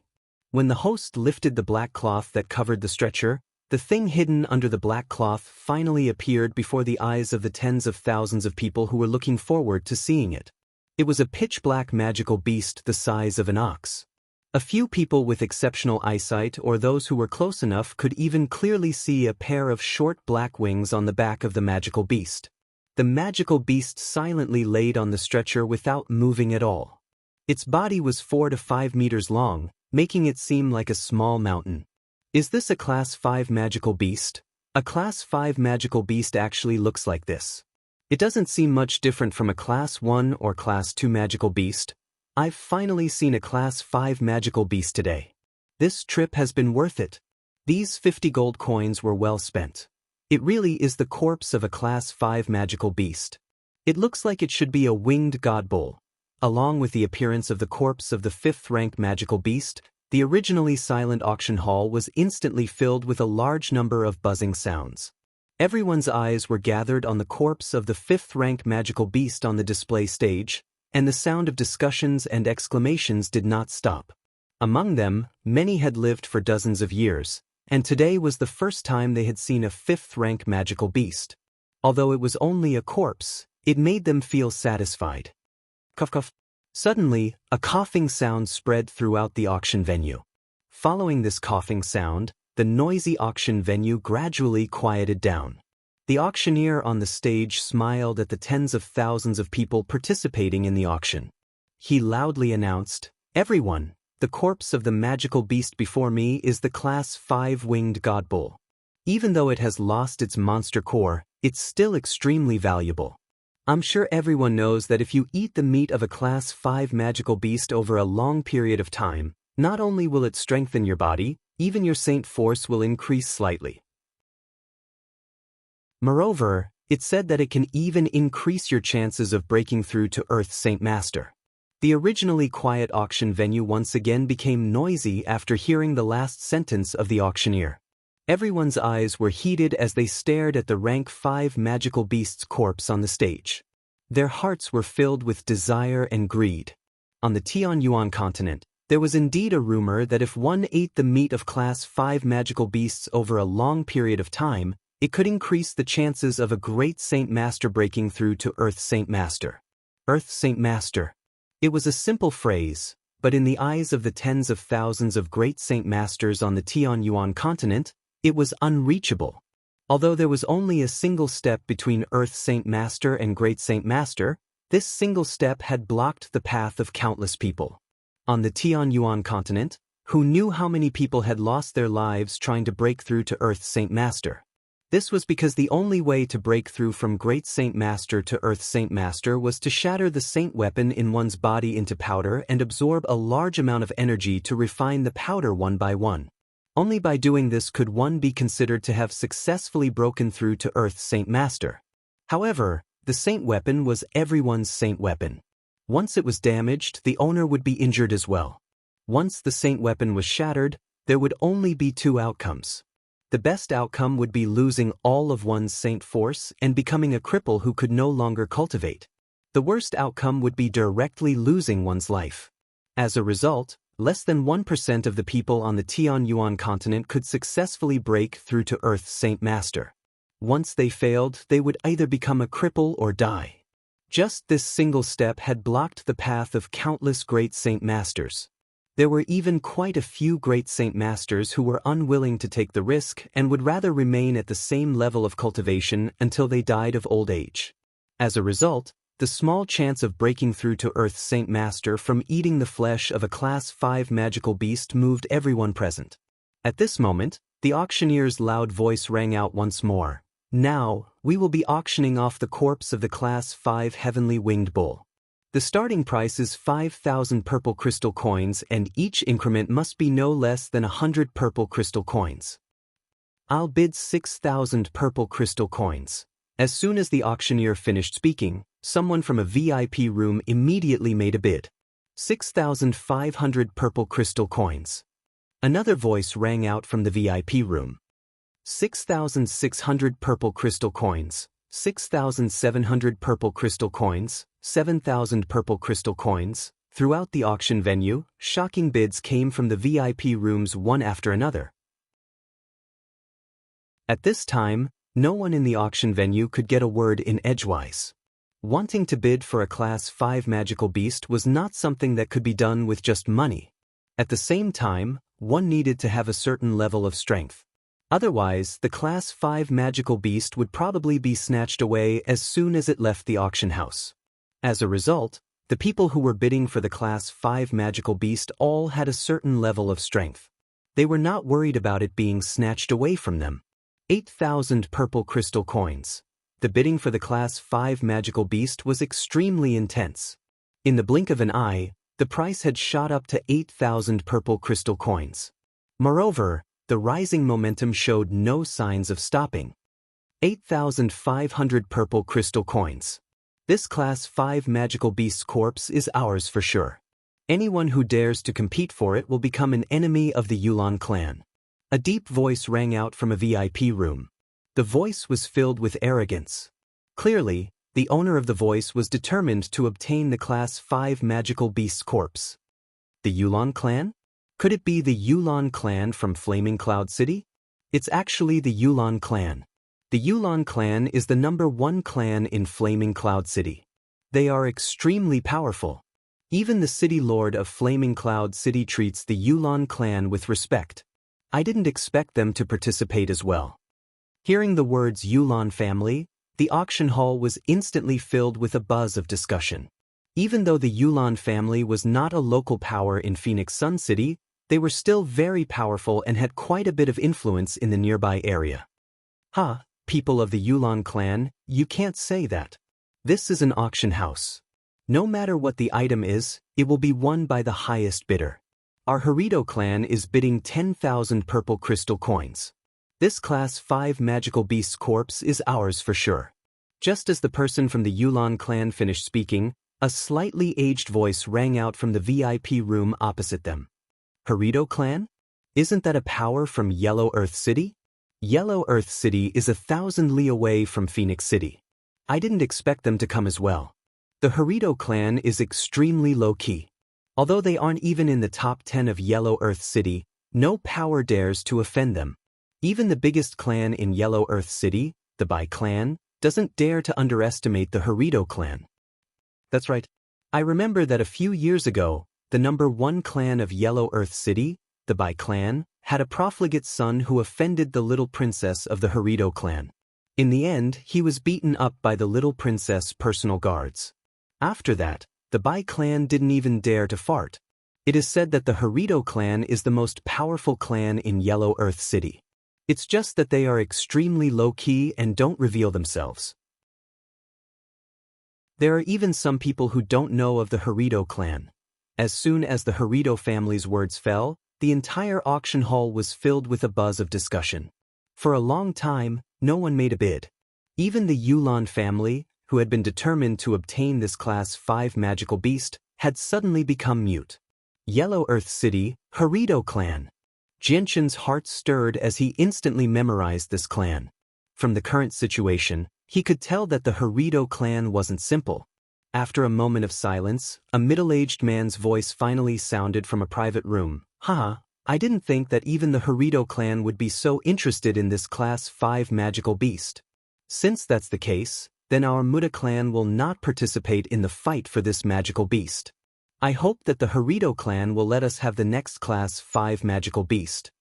Speaker 1: When the host lifted the black cloth that covered the stretcher, the thing hidden under the black cloth finally appeared before the eyes of the tens of thousands of people who were looking forward to seeing it. It was a pitch-black magical beast the size of an ox. A few people with exceptional eyesight or those who were close enough could even clearly see a pair of short black wings on the back of the magical beast. The magical beast silently laid on the stretcher without moving at all. Its body was 4 to 5 meters long, making it seem like a small mountain. Is this a Class 5 magical beast? A Class 5 magical beast actually looks like this. It doesn't seem much different from a Class 1 or Class 2 magical beast. I've finally seen a Class 5 magical beast today. This trip has been worth it. These 50 gold coins were well spent. It really is the corpse of a Class 5 magical beast. It looks like it should be a winged god bull. Along with the appearance of the corpse of the 5th rank magical beast, the originally silent auction hall was instantly filled with a large number of buzzing sounds. Everyone's eyes were gathered on the corpse of the 5th rank magical beast on the display stage, and the sound of discussions and exclamations did not stop. Among them, many had lived for dozens of years, and today was the first time they had seen a 5th rank magical beast. Although it was only a corpse, it made them feel satisfied. Cough cough. Suddenly, a coughing sound spread throughout the auction venue. Following this coughing sound, the noisy auction venue gradually quieted down. The auctioneer on the stage smiled at the tens of thousands of people participating in the auction. He loudly announced, "Everyone, the corpse of the magical beast before me is the Class 5 winged god bull. Even though it has lost its monster core, it's still extremely valuable. I'm sure everyone knows that if you eat the meat of a Class 5 magical beast over a long period of time, not only will it strengthen your body, even your saint force will increase slightly. Moreover, it's said that it can even increase your chances of breaking through to Earth's Saint Master. The originally quiet auction venue once again became noisy after hearing the last sentence of the auctioneer. Everyone's eyes were heated as they stared at the rank 5 magical beast's corpse on the stage. Their hearts were filled with desire and greed. On the Tianyuan continent, there was indeed a rumor that if one ate the meat of Class 5 magical beasts over a long period of time, it could increase the chances of a great Saint Master breaking through to Earth's Saint Master. Earth's Saint Master. It was a simple phrase, but in the eyes of the tens of thousands of great Saint Masters on the Tianyuan continent, it was unreachable. Although there was only a single step between Earth's Saint Master and Great Saint Master, this single step had blocked the path of countless people. On the Tianyuan continent, who knew how many people had lost their lives trying to break through to Earth's Saint Master? This was because the only way to break through from Great Saint Master to Earth's Saint Master was to shatter the Saint weapon in one's body into powder and absorb a large amount of energy to refine the powder one by one. Only by doing this could one be considered to have successfully broken through to Earth's Saint Master. However, the Saint weapon was everyone's Saint weapon. Once it was damaged, the owner would be injured as well. Once the Saint weapon was shattered, there would only be two outcomes. The best outcome would be losing all of one's Saint force and becoming a cripple who could no longer cultivate. The worst outcome would be directly losing one's life. As a result, less than 1% of the people on the Tianyuan continent could successfully break through to Earth's Saint Master. Once they failed, they would either become a cripple or die. Just this single step had blocked the path of countless great Saint Masters. There were even quite a few great Saint Masters who were unwilling to take the risk and would rather remain at the same level of cultivation until they died of old age. As a result, the small chance of breaking through to Earth's Saint Master from eating the flesh of a Class 5 magical beast moved everyone present. At this moment, the auctioneer's loud voice rang out once more. Now, we will be auctioning off the corpse of the Class 5 heavenly winged bull. The starting price is 5,000 purple crystal coins and each increment must be no less than 100 purple crystal coins. I'll bid 6,000 purple crystal coins. As soon as the auctioneer finished speaking, someone from a VIP room immediately made a bid. 6,500 purple crystal coins. Another voice rang out from the VIP room. 6,600 purple crystal coins, 6,700 purple crystal coins, 7,000 purple crystal coins. Throughout the auction venue, shocking bids came from the VIP rooms one after another. At this time, no one in the auction venue could get a word in edgewise. Wanting to bid for a Class 5 magical beast was not something that could be done with just money. At the same time, one needed to have a certain level of strength. Otherwise, the Class 5 magical beast would probably be snatched away as soon as it left the auction house. As a result, the people who were bidding for the Class 5 magical beast all had a certain level of strength. They were not worried about it being snatched away from them. 8,000 purple crystal coins. The bidding for the Class 5 magical beast was extremely intense. In the blink of an eye, the price had shot up to 8,000 purple crystal coins. Moreover, the rising momentum showed no signs of stopping. 8,500 purple crystal coins. This Class 5 magical beast's corpse is ours for sure. Anyone who dares to compete for it will become an enemy of the Yulan clan. A deep voice rang out from a VIP room. The voice was filled with arrogance. Clearly, the owner of the voice was determined to obtain the Class 5 magical beast's corpse. The Yulan clan? Could it be the Yulan clan from Flaming Cloud City? It's actually the Yulan clan. The Yulan clan is the #1 clan in Flaming Cloud City. They are extremely powerful. Even the city lord of Flaming Cloud City treats the Yulan clan with respect. I didn't expect them to participate as well. Hearing the words Yulan family, the auction hall was instantly filled with a buzz of discussion. Even though the Yulan family was not a local power in Phoenix Sun City, they were still very powerful and had quite a bit of influence in the nearby area. Ha, people of the Yulan clan, you can't say that. This is an auction house. No matter what the item is, it will be won by the highest bidder. Our Harito clan is bidding 10,000 purple crystal coins. This class 5 magical beast's corpse is ours for sure. Just as the person from the Yulan clan finished speaking, a slightly aged voice rang out from the VIP room opposite them. Harito clan? Isn't that a power from Yellow Earth City? Yellow Earth City is 1,000 li away from Phoenix City. I didn't expect them to come as well. The Harito clan is extremely low-key. Although they aren't even in the top 10 of Yellow Earth City, no power dares to offend them. Even the biggest clan in Yellow Earth City, the Bai clan, doesn't dare to underestimate the Harito clan. That's right. I remember that a few years ago, the number 1 clan of Yellow Earth City, the Bai clan, had a profligate son who offended the little princess of the Harito clan. In the end, he was beaten up by the little princess' personal guards. After that, the Bai clan didn't even dare to fart. It is said that the Harito clan is the most powerful clan in Yellow Earth City. It's just that they are extremely low-key and don't reveal themselves. There are even some people who don't know of the Harito clan. As soon as the Harito family's words fell, the entire auction hall was filled with a buzz of discussion. For a long time, no one made a bid. Even the Yulan family, who had been determined to obtain this class 5 magical beast, had suddenly become mute. Yellow Earth City, Harito clan. Xianxia's heart stirred as he instantly memorized this clan. From the current situation, he could tell that the Harito clan wasn't simple. After a moment of silence, a middle-aged man's voice finally sounded from a private room. Haha, I didn't think that even the Harito clan would be so interested in this class 5 magical beast. Since that's the case, then our Muda clan will not participate in the fight for this magical beast. I hope that the Harito clan will let us have the next class 5 magical beast.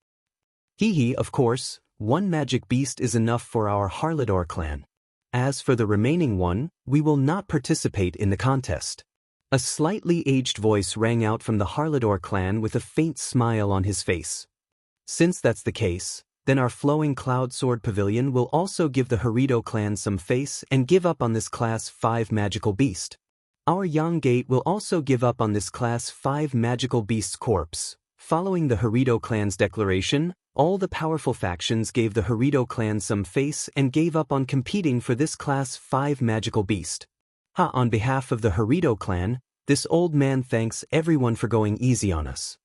Speaker 1: Of course, 1 magic beast is enough for our Harlador clan. As for the remaining one, we will not participate in the contest. A slightly aged voice rang out from the Harlador clan with a faint smile on his face. Since that's the case, then our flowing cloud sword pavilion will also give the Harito clan some face and give up on this class 5 magical beast. Our Yang Gate will also give up on this class 5 magical beast's corpse. Following the Harito clan's declaration, all the powerful factions gave the Harito clan some face and gave up on competing for this class 5 magical beast. On behalf of the Harito clan, this old man thanks everyone for going easy on us.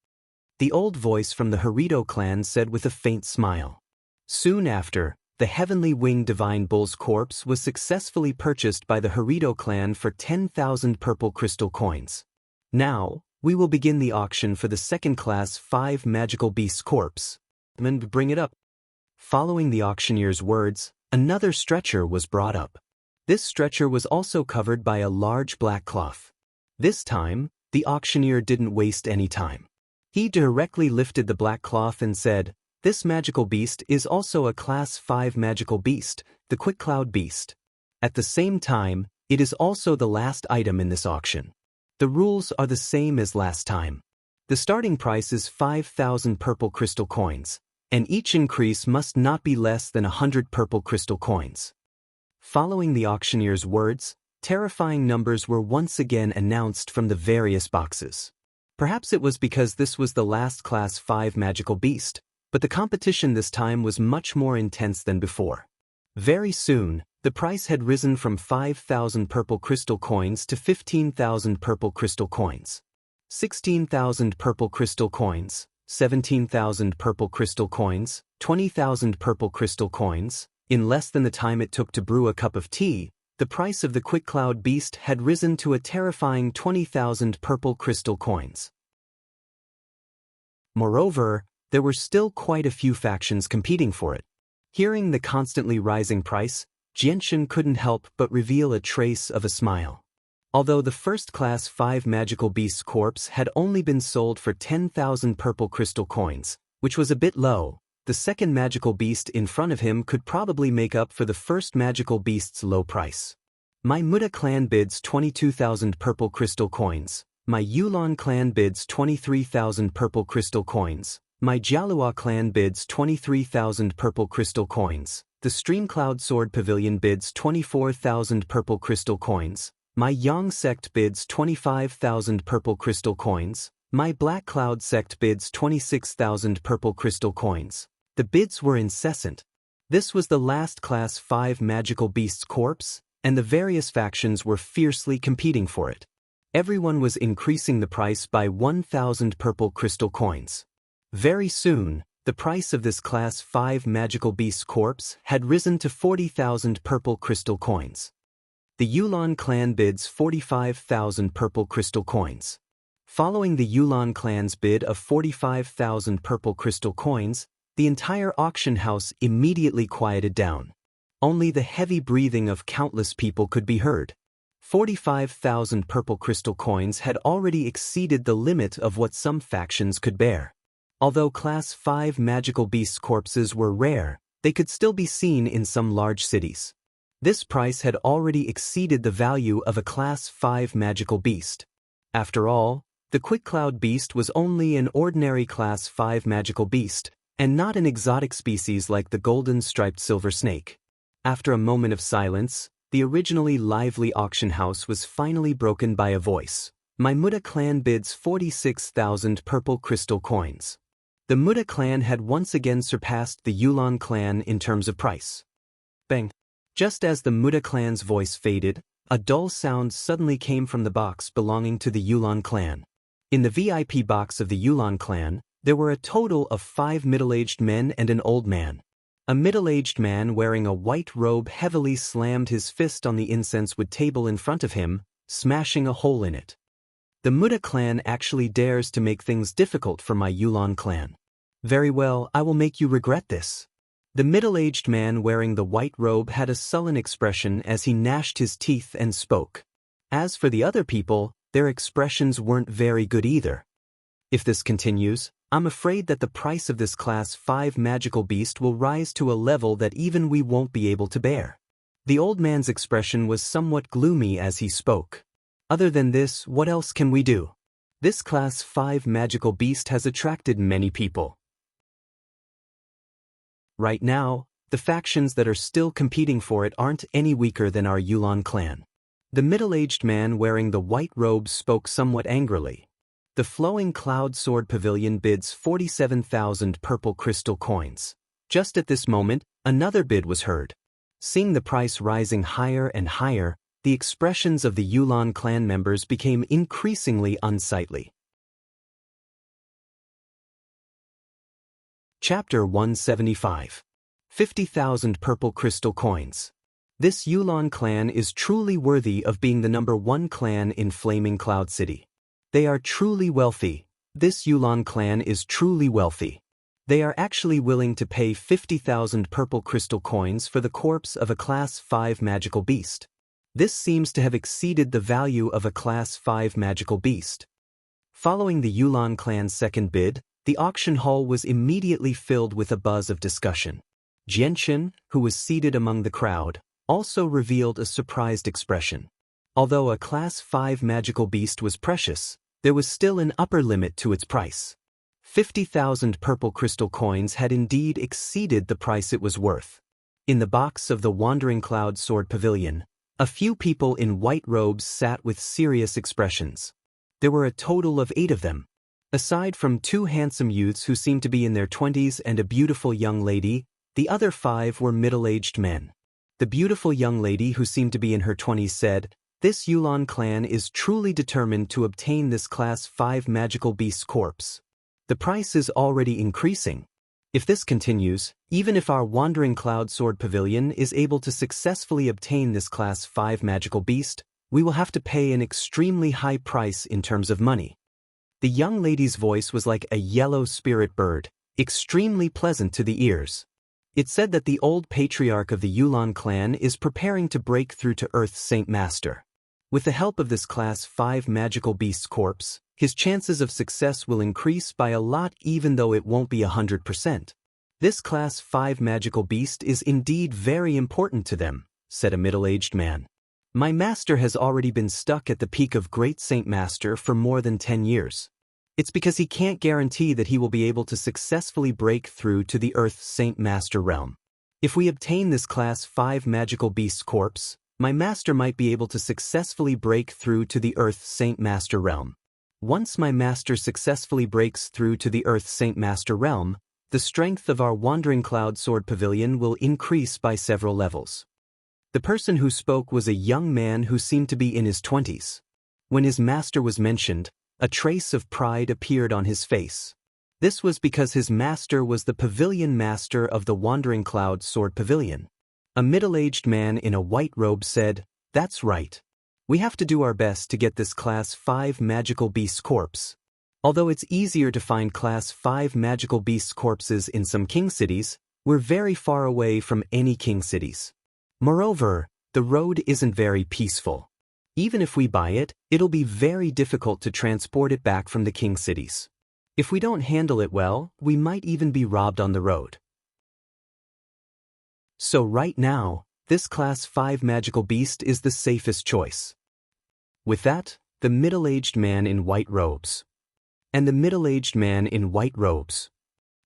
Speaker 1: The old voice from the Harito clan said with a faint smile. Soon after, the heavenly winged divine bull's corpse was successfully purchased by the Harito clan for 10,000 purple crystal coins. Now, we will begin the auction for the second class 5 magical beast's corpse. Bring it up. Following the auctioneer's words, another stretcher was brought up. This stretcher was also covered by a large black cloth. This time, the auctioneer didn't waste any time. He directly lifted the black cloth and said, "This magical beast is also a class 5 magical beast, the Quick Cloud Beast. At the same time, it is also the last item in this auction. The rules are the same as last time. The starting price is 5,000 purple crystal coins, and each increase must not be less than 100 purple crystal coins." Following the auctioneer's words, terrifying numbers were once again announced from the various boxes. Perhaps it was because this was the last class 5 magical beast, but the competition this time was much more intense than before. Very soon, the price had risen from 5,000 purple crystal coins to 15,000 purple crystal coins. 16,000 purple crystal coins, 17,000 purple crystal coins, 20,000 purple crystal coins. In less than the time it took to brew a cup of tea, the price of the Quick Cloud Beast had risen to a terrifying 20,000 purple crystal coins. Moreover, there were still quite a few factions competing for it. Hearing the constantly rising price, Xianxia couldn't help but reveal a trace of a smile. Although the first class 5 magical beast's corpse had only been sold for 10,000 purple crystal coins, which was a bit low, the second magical beast in front of him could probably make up for the first magical beast's low price. My Muda clan bids 22,000 purple crystal coins. My Yulan clan bids 23,000 purple crystal coins. My Jialua clan bids 23,000 purple crystal coins. The Streamcloud Sword Pavilion bids 24,000 purple crystal coins. My Yang sect bids 25,000 purple crystal coins. My Black Cloud sect bids 26,000 purple crystal coins. The bids were incessant. This was the last Class 5 magical beast's corpse, and the various factions were fiercely competing for it. Everyone was increasing the price by 1,000 purple crystal coins. Very soon, the price of this Class 5 magical beast's corpse had risen to 40,000 purple crystal coins. The Yulan clan bids 45,000 purple crystal coins. Following the Yulan clan's bid of 45,000 purple crystal coins, the entire auction house immediately quieted down. Only the heavy breathing of countless people could be heard. 45,000 purple crystal coins had already exceeded the limit of what some factions could bear. Although Class 5 magical beasts' corpses were rare, they could still be seen in some large cities. This price had already exceeded the value of a Class 5 magical beast. After all, the Quick Cloud beast was only an ordinary Class 5 magical beast, and not an exotic species like the golden striped silver snake. After a moment of silence, the originally lively auction house was finally broken by a voice. My Muda clan bids 46,000 purple crystal coins. The Muda clan had once again surpassed the Yulan clan in terms of price. Bang! Just as the Muda clan's voice faded, a dull sound suddenly came from the box belonging to the Yulan clan. In the VIP box of the Yulan clan, there were a total of 5 middle-aged men and an old man. A middle-aged man wearing a white robe heavily slammed his fist on the incense-wood table in front of him, smashing a hole in it. The Muda clan actually dares to make things difficult for my Yulan clan. Very well, I will make you regret this. The middle-aged man wearing the white robe had a sullen expression as he gnashed his teeth and spoke. As for the other people, their expressions weren't very good either. If this continues, I'm afraid that the price of this Class 5 magical beast will rise to a level that even we won't be able to bear. The old man's expression was somewhat gloomy as he spoke. Other than this, what else can we do? This Class 5 magical beast has attracted many people. Right now, the factions that are still competing for it aren't any weaker than our Yulan clan. The middle-aged man wearing the white robe spoke somewhat angrily. The Flowing Cloud Sword Pavilion bids 47,000 purple crystal coins. Just at this moment, another bid was heard. Seeing the price rising higher and higher, the expressions of the Yulan clan members became increasingly unsightly. Chapter 175. 50,000 purple crystal coins. This Yulan clan is truly worthy of being the #1 clan in Flaming Cloud City. They are truly wealthy. This Yulan clan is truly wealthy. They are actually willing to pay 50,000 purple crystal coins for the corpse of a Class 5 magical beast. This seems to have exceeded the value of a Class 5 magical beast. Following the Yulan clan's second bid, the auction hall was immediately filled with a buzz of discussion. Xianxia, who was seated among the crowd, also revealed a surprised expression. Although a Class 5 magical beast was precious, there was still an upper limit to its price. 50,000 purple crystal coins had indeed exceeded the price it was worth. In the box of the Wandering Cloud Sword Pavilion, a few people in white robes sat with serious expressions. There were a total of 8 of them. Aside from 2 handsome youths who seemed to be in their 20s and a beautiful young lady, the other 5 were middle-aged men. The beautiful young lady who seemed to be in her 20s said, "This Yulan clan is truly determined to obtain this Class 5 magical beast's corpse. The price is already increasing. If this continues, even if our Wandering Cloud Sword Pavilion is able to successfully obtain this Class 5 magical beast, we will have to pay an extremely high price in terms of money." The young lady's voice was like a yellow spirit bird, extremely pleasant to the ears. It said that the old patriarch of the Yulan clan is preparing to break through to Earth's Saint Master. With the help of this Class 5 magical beast's corpse, his chances of success will increase by a lot even though it won't be 100%. This Class 5 magical beast is indeed very important to them, said a middle-aged man. My master has already been stuck at the peak of Great Saint Master for more than 10 years. It's because he can't guarantee that he will be able to successfully break through to the Earth's Saint Master realm. If we obtain this Class 5 magical beast corpse, my master might be able to successfully break through to the Earth Saint Master realm. Once my master successfully breaks through to the Earth Saint Master realm, the strength of our Wandering Cloud Sword Pavilion will increase by several levels. The person who spoke was a young man who seemed to be in his 20s. When his master was mentioned, a trace of pride appeared on his face. This was because his master was the pavilion master of the Wandering Cloud Sword Pavilion. A middle-aged man in a white robe said, "That's right. We have to do our best to get this Class 5 magical beast corpse. Although it's easier to find Class 5 magical beast corpses in some king cities, we're very far away from any king cities. Moreover, the road isn't very peaceful. Even if we buy it, it'll be very difficult to transport it back from the king cities. If we don't handle it well, we might even be robbed on the road. So right now, this Class 5 magical beast is the safest choice." With that, the middle-aged man in white robes. And the middle-aged man in white robes.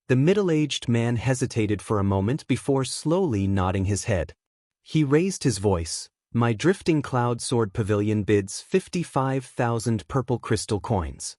Speaker 1: The middle-aged man hesitated for a moment before slowly nodding his head. He raised his voice. "My drifting cloud sword pavilion bids 55,000 purple crystal coins."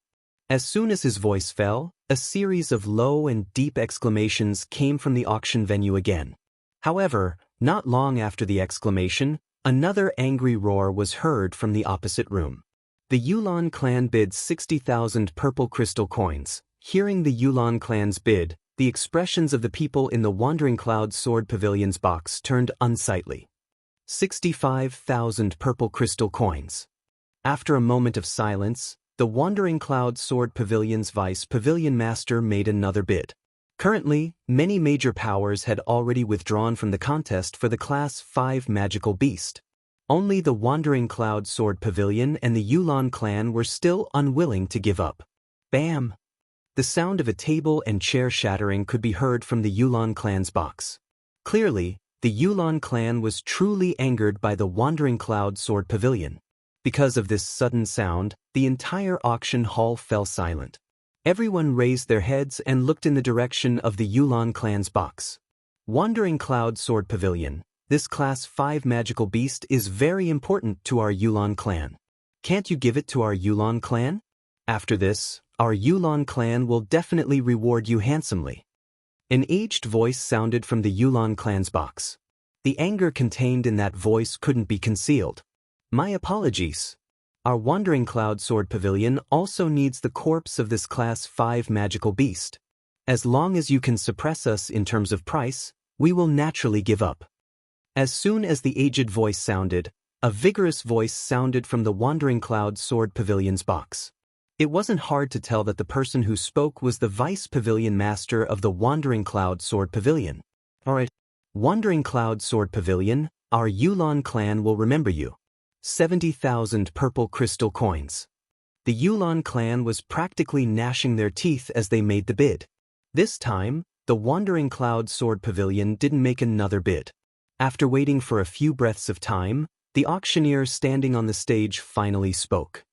Speaker 1: As soon as his voice fell, a series of low and deep exclamations came from the auction venue again. However, not long after the exclamation, another angry roar was heard from the opposite room. The Yulan clan bids 60,000 purple crystal coins. Hearing the Yulan clan's bid, the expressions of the people in the Wandering Cloud Sword Pavilion's box turned unsightly. 65,000 purple crystal coins. After a moment of silence, the Wandering Cloud Sword Pavilion's vice pavilion master made another bid. Currently, many major powers had already withdrawn from the contest for the Class 5 magical beast. Only the Wandering Cloud Sword Pavilion and the Yulan clan were still unwilling to give up. Bam! The sound of a table and chair shattering could be heard from the Yulan clan's box. Clearly, the Yulan clan was truly angered by the Wandering Cloud Sword Pavilion. Because of this sudden sound, the entire auction hall fell silent. Everyone raised their heads and looked in the direction of the Yulan clan's box. Wandering Cloud Sword Pavilion, this Class 5 magical beast is very important to our Yulan clan. Can't you give it to our Yulan clan? After this, our Yulan clan will definitely reward you handsomely. An aged voice sounded from the Yulan clan's box. The anger contained in that voice couldn't be concealed. "My apologies. Our Wandering Cloud Sword Pavilion also needs the corpse of this Class 5 magical beast. As long as you can suppress us in terms of price, we will naturally give up." As soon as the aged voice sounded, a vigorous voice sounded from the Wandering Cloud Sword Pavilion's box. It wasn't hard to tell that the person who spoke was the Vice Pavilion Master of the Wandering Cloud Sword Pavilion. "Alright, Wandering Cloud Sword Pavilion, our Yulan clan will remember you. 70,000 purple crystal coins." The Yulan clan was practically gnashing their teeth as they made the bid. This time, the Wandering Cloud Sword Pavilion didn't make another bid. After waiting for a few breaths of time, the auctioneer standing on the stage finally spoke.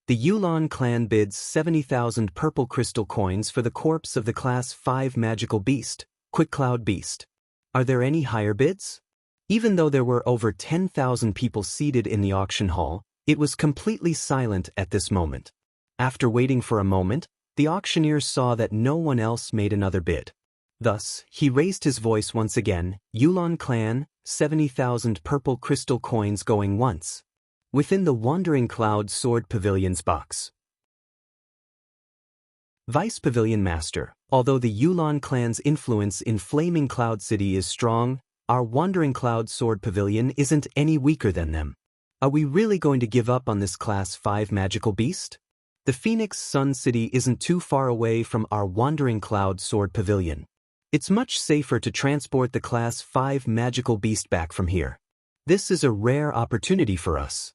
Speaker 1: "The Yulan clan bids 70,000 purple crystal coins for the corpse of the Class 5 magical beast, Quick Cloud Beast. Are there any higher bids?" Even though there were over 10,000 people seated in the auction hall, it was completely silent at this moment. After waiting for a moment, the auctioneer saw that no one else made another bid. Thus, he raised his voice once again. "Yulan clan, 70,000 purple crystal coins going once." Within the Wandering Cloud Sword Pavilion's box. Vice Pavilion Master, although the Yulan clan's influence in Flaming Cloud City is strong, our Wandering Cloud Sword Pavilion isn't any weaker than them. Are we really going to give up on this Class 5 magical beast? The Phoenix Sun City isn't too far away from our Wandering Cloud Sword Pavilion. It's much safer to transport the Class 5 magical beast back from here. This is a rare opportunity for us.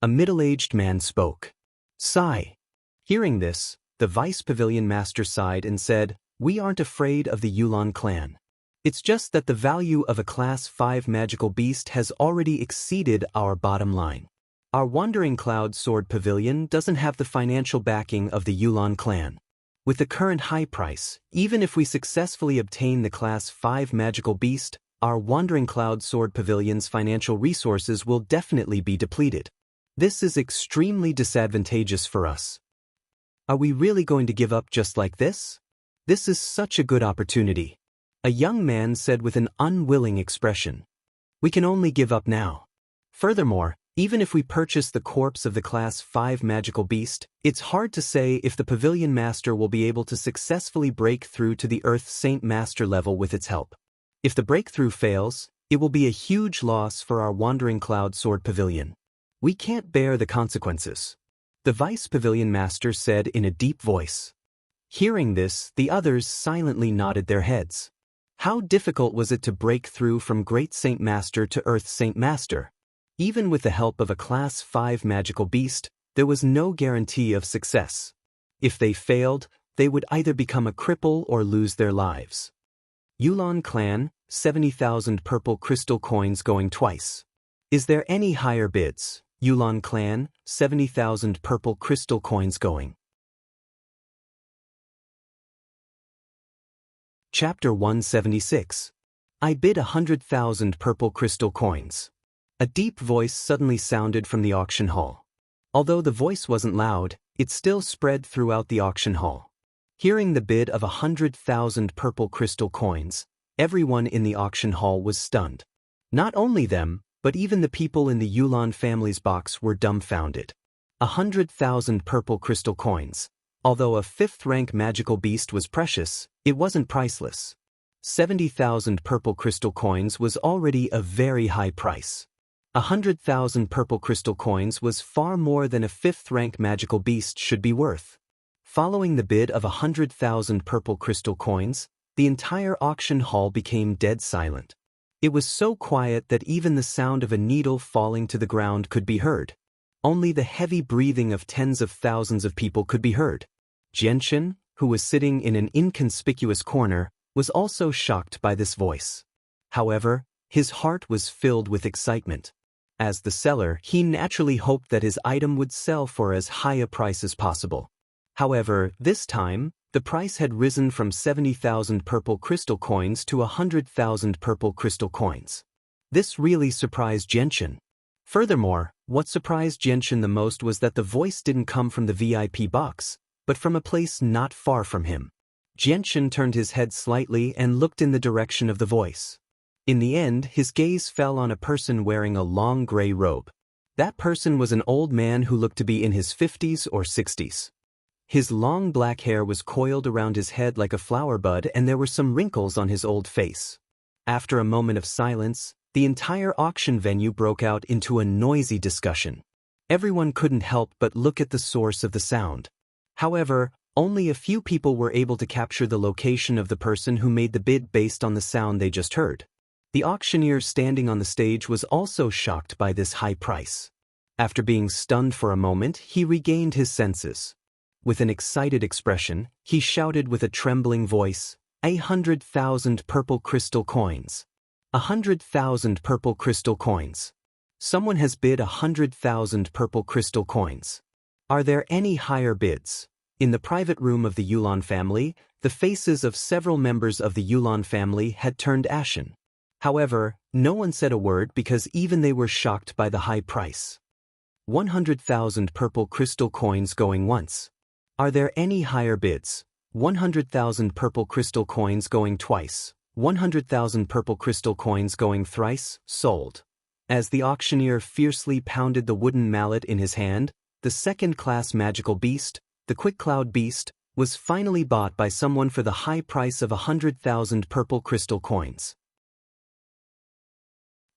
Speaker 1: A middle-aged man spoke. Sigh. Hearing this, the Vice Pavilion Master sighed and said, "We aren't afraid of the Yulan clan. It's just that the value of a Class 5 magical beast has already exceeded our bottom line. Our Wandering Cloud Sword Pavilion doesn't have the financial backing of the Yulan clan. With the current high price, even if we successfully obtain the Class 5 magical beast, our Wandering Cloud Sword Pavilion's financial resources will definitely be depleted. This is extremely disadvantageous for us. Are we really going to give up just like this? This is such a good opportunity. A young man said with an unwilling expression. We can only give up now. Furthermore, even if we purchase the corpse of the Class 5 magical beast, it's hard to say if the Pavilion Master will be able to successfully break through to the Earth Saint Master level with its help. If the breakthrough fails, it will be a huge loss for our Wandering Cloud Sword Pavilion. We can't bear the consequences. The Vice Pavilion Master said in a deep voice. Hearing this, the others silently nodded their heads. How difficult was it to break through from Great Saint Master to Earth Saint Master? Even with the help of a Class 5 magical beast, there was no guarantee of success. If they failed, they would either become a cripple or lose their lives. Yulan Clan, 70,000 purple crystal coins going twice. Is there any higher bids? Yulan Clan, 70,000 purple crystal coins going. Chapter 176. I bid 100,000 purple crystal coins. A deep voice suddenly sounded from the auction hall. Although the voice wasn't loud, it still spread throughout the auction hall. Hearing the bid of 100,000 purple crystal coins, everyone in the auction hall was stunned. Not only them, but even the people in the Yulan family's box were dumbfounded. 100,000 purple crystal coins. Although a 5th-rank magical beast was precious, it wasn't priceless. 70,000 purple crystal coins was already a very high price. 100,000 purple crystal coins was far more than a 5th-rank magical beast should be worth. Following the bid of 100,000 purple crystal coins, the entire auction hall became dead silent. It was so quiet that even the sound of a needle falling to the ground could be heard. Only the heavy breathing of tens of thousands of people could be heard. Xianxia, who was sitting in an inconspicuous corner, was also shocked by this voice. However, his heart was filled with excitement. As the seller, he naturally hoped that his item would sell for as high a price as possible. However, this time, the price had risen from 70,000 purple crystal coins to 100,000 purple crystal coins. This really surprised Xianxia. Furthermore, what surprised Xianxia the most was that the voice didn't come from the VIP box, but from a place not far from him. Xianxia turned his head slightly and looked in the direction of the voice. In the end, his gaze fell on a person wearing a long gray robe. That person was an old man who looked to be in his 50s or 60s. His long black hair was coiled around his head like a flower bud, and there were some wrinkles on his old face. After a moment of silence, the entire auction venue broke out into a noisy discussion. Everyone couldn't help but look at the source of the sound. However, only a few people were able to capture the location of the person who made the bid based on the sound they just heard. The auctioneer standing on the stage was also shocked by this high price. After being stunned for a moment, he regained his senses. With an excited expression, he shouted with a trembling voice, 100,000 purple crystal coins. 100,000 purple crystal coins. Someone has bid 100,000 purple crystal coins. Are there any higher bids? In the private room of the Yulan family, the faces of several members of the Yulan family had turned ashen. However, no one said a word because even they were shocked by the high price. 100,000 purple crystal coins going once. Are there any higher bids? 100,000 purple crystal coins going twice. 100,000 purple crystal coins going thrice, sold. As the auctioneer fiercely pounded the wooden mallet in his hand, the second-class magical beast, the Quick Cloud Beast, was finally bought by someone for the high price of 100,000 purple crystal coins.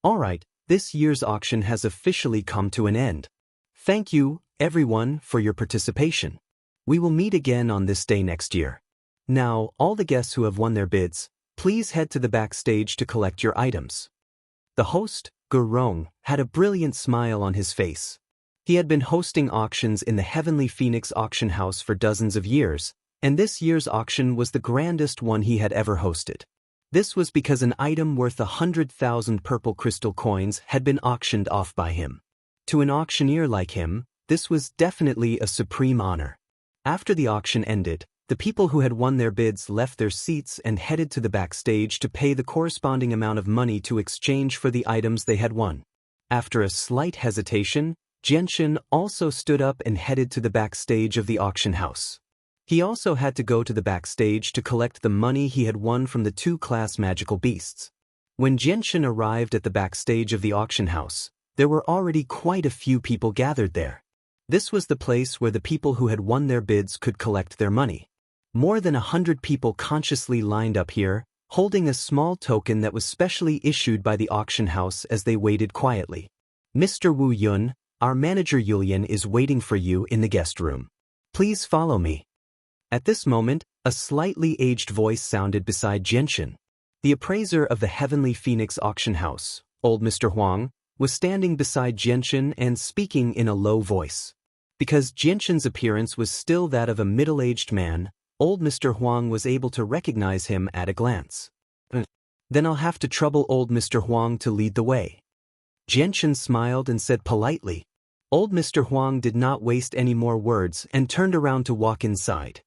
Speaker 1: Alright, this year's auction has officially come to an end. Thank you, everyone, for your participation. We will meet again on this day next year. Now, all the guests who have won their bids, please head to the backstage to collect your items. The host, Gurong, had a brilliant smile on his face. He had been hosting auctions in the Heavenly Phoenix auction house for dozens of years, and this year's auction was the grandest one he had ever hosted. This was because an item worth 100,000 purple crystal coins had been auctioned off by him. To an auctioneer like him, this was definitely a supreme honor. After the auction ended, The people who had won their bids left their seats and headed to the backstage to pay the corresponding amount of money to exchange for the items they had won. After a slight hesitation, Xianxia also stood up and headed to the backstage of the auction house. He also had to go to the backstage to collect the money he had won from the two-class magical beasts. When Xianxia arrived at the backstage of the auction house, there were already quite a few people gathered there. This was the place where the people who had won their bids could collect their money. More than 100 people consciously lined up here, holding a small token that was specially issued by the auction house as they waited quietly. "Mr. Wu Yun, our manager Yulian is waiting for you in the guest room. Please follow me." At this moment, a slightly aged voice sounded beside Xianxia. The appraiser of the Heavenly Phoenix auction house, old Mr. Huang, was standing beside Xianxia and speaking in a low voice. Because Xianxia's appearance was still that of a middle-aged man, old Mr. Huang was able to recognize him at a glance. "Then I'll have to trouble old Mr. Huang to lead the way." Xianxia smiled and said politely. Old Mr. Huang did not waste any more words and turned around to walk inside.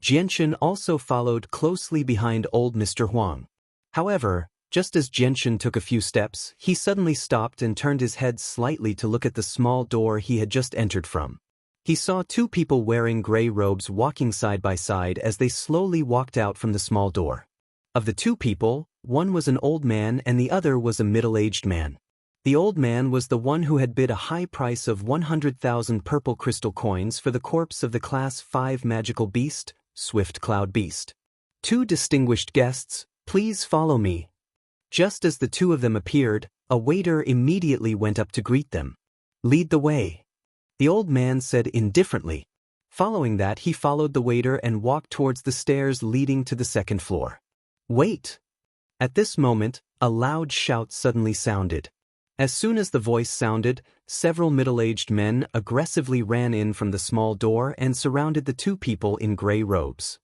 Speaker 1: Xianxia also followed closely behind old Mr. Huang. However, just as Xianxia took a few steps, he suddenly stopped and turned his head slightly to look at the small door he had just entered from. He saw two people wearing gray robes walking side by side as they slowly walked out from the small door. Of the two people, one was an old man and the other was a middle-aged man. The old man was the one who had bid a high price of 100,000 purple crystal coins for the corpse of the Class 5 magical beast, Swift Cloud Beast. "Two distinguished guests, please follow me." Just as the two of them appeared, a waiter immediately went up to greet them. "Lead the way," the old man said indifferently. Following that, he followed the waiter and walked towards the stairs leading to the second floor. "Wait!" At this moment, a loud shout suddenly sounded. As soon as the voice sounded, several middle-aged men aggressively ran in from the small door and surrounded the two people in gray robes.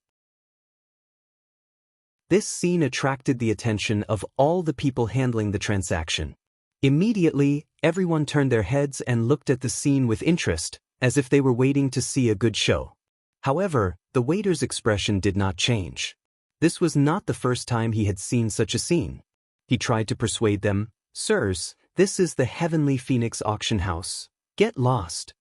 Speaker 1: This scene attracted the attention of all the people handling the transaction. Immediately, everyone turned their heads and looked at the scene with interest, as if they were waiting to see a good show. However, the waiter's expression did not change. This was not the first time he had seen such a scene. He tried to persuade them, "Sirs, this is the Heavenly Phoenix auction house. Get lost."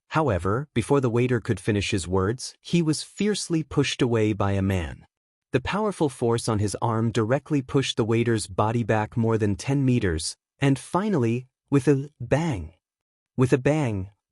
Speaker 1: However, before the waiter could finish his words, he was fiercely pushed away by a man. The powerful force on his arm directly pushed the waiter's body back more than 10 meters, and finally, with a bang,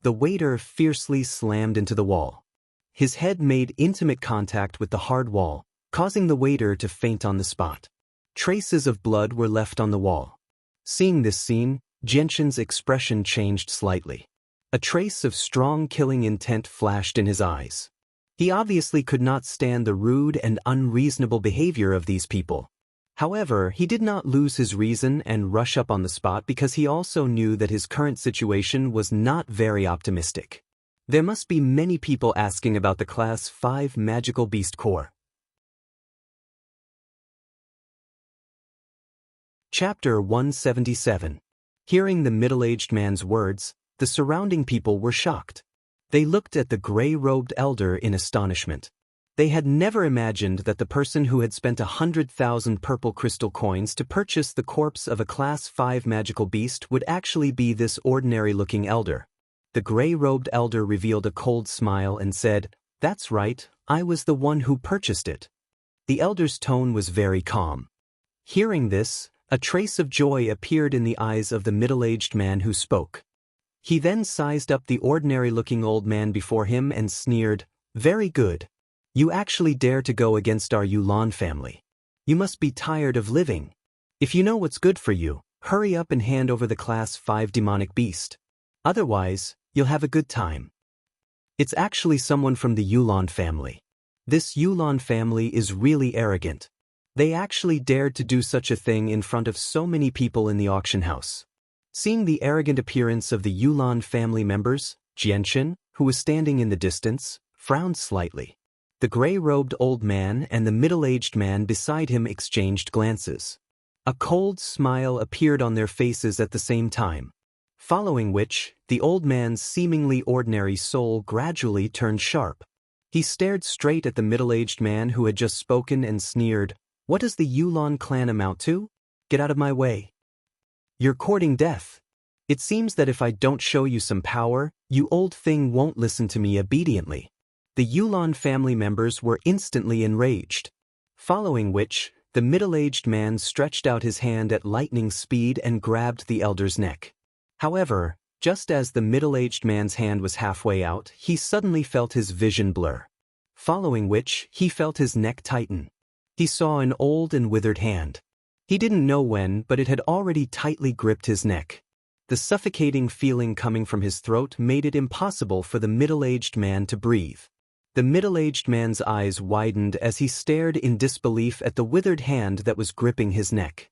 Speaker 1: the waiter fiercely slammed into the wall. His head made intimate contact with the hard wall, causing the waiter to faint on the spot. Traces of blood were left on the wall. Seeing this scene, Xianxia's expression changed slightly. A trace of strong killing intent flashed in his eyes. He obviously could not stand the rude and unreasonable behavior of these people. However, he did not lose his reason and rush up on the spot because he also knew that his current situation was not very optimistic. There must be many people asking about the Class 5 Magical Beast Core. Chapter 177. Hearing the middle-aged man's words, the surrounding people were shocked. They looked at the gray-robed elder in astonishment. They had never imagined that the person who had spent 100,000 purple crystal coins to purchase the corpse of a Class 5 magical beast would actually be this ordinary-looking elder. The gray-robed elder revealed a cold smile and said, "That's right, I was the one who purchased it." The elder's tone was very calm. Hearing this, a trace of joy appeared in the eyes of the middle-aged man who spoke. He then sized up the ordinary-looking old man before him and sneered, "Very good. You actually dare to go against our Yulan family. You must be tired of living. If you know what's good for you, hurry up and hand over the Class 5 demonic beast. Otherwise, you'll have a good time." It's actually someone from the Yulan family. This Yulan family is really arrogant. They actually dared to do such a thing in front of so many people in the auction house. Seeing the arrogant appearance of the Yulan family members, Xianxia, who was standing in the distance, frowned slightly. The gray-robed old man and the middle-aged man beside him exchanged glances. A cold smile appeared on their faces at the same time, following which, the old man's seemingly ordinary soul gradually turned sharp. He stared straight at the middle-aged man who had just spoken and sneered, "What does the Yulan clan amount to? Get out of my way. You're courting death. It seems that if I don't show you some power, you old thing won't listen to me obediently." The Yulan family members were instantly enraged. Following which, the middle-aged man stretched out his hand at lightning speed and grabbed the elder's neck. However, just as the middle-aged man's hand was halfway out, he suddenly felt his vision blur. Following which, he felt his neck tighten. He saw an old and withered hand. He didn't know when, but it had already tightly gripped his neck. The suffocating feeling coming from his throat made it impossible for the middle-aged man to breathe. The middle-aged man's eyes widened as he stared in disbelief at the withered hand that was gripping his neck.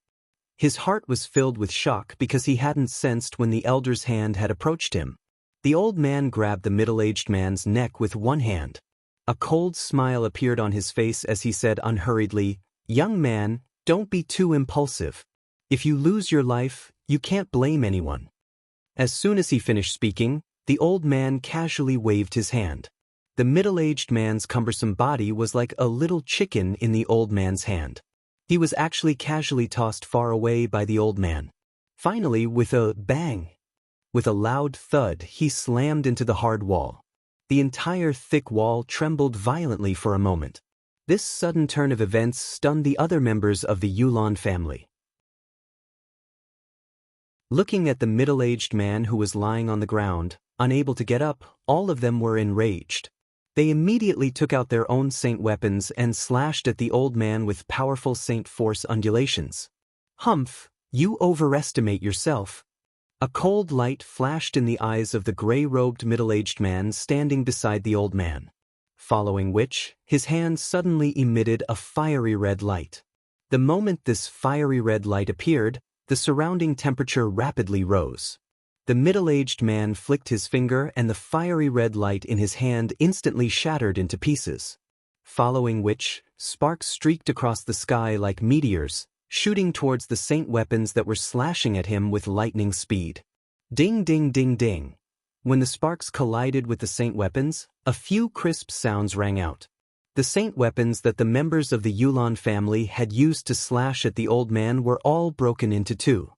Speaker 1: His heart was filled with shock because he hadn't sensed when the elder's hand had approached him. The old man grabbed the middle-aged man's neck with one hand. A cold smile appeared on his face as he said unhurriedly, "Young man, don't be too impulsive. If you lose your life, you can't blame anyone." As soon as he finished speaking, the old man casually waved his hand. The middle-aged man's cumbersome body was like a little chicken in the old man's hand. He was actually casually tossed far away by the old man. Finally, with a bang, with a loud thud, he slammed into the hard wall. The entire thick wall trembled violently for a moment. This sudden turn of events stunned the other members of the Yulan family. Looking at the middle-aged man who was lying on the ground, unable to get up, all of them were enraged. They immediately took out their own saint weapons and slashed at the old man with powerful saint force undulations. "Humph, you overestimate yourself." A cold light flashed in the eyes of the gray-robed middle-aged man standing beside the old man. Following which, his hand suddenly emitted a fiery red light. The moment this fiery red light appeared, the surrounding temperature rapidly rose. The middle-aged man flicked his finger and the fiery red light in his hand instantly shattered into pieces. Following which, sparks streaked across the sky like meteors, shooting towards the saint weapons that were slashing at him with lightning speed. Ding ding ding ding. When the sparks collided with the saint weapons, a few crisp sounds rang out. The saint weapons that the members of the Yulan family had used to slash at the old man were all broken into two.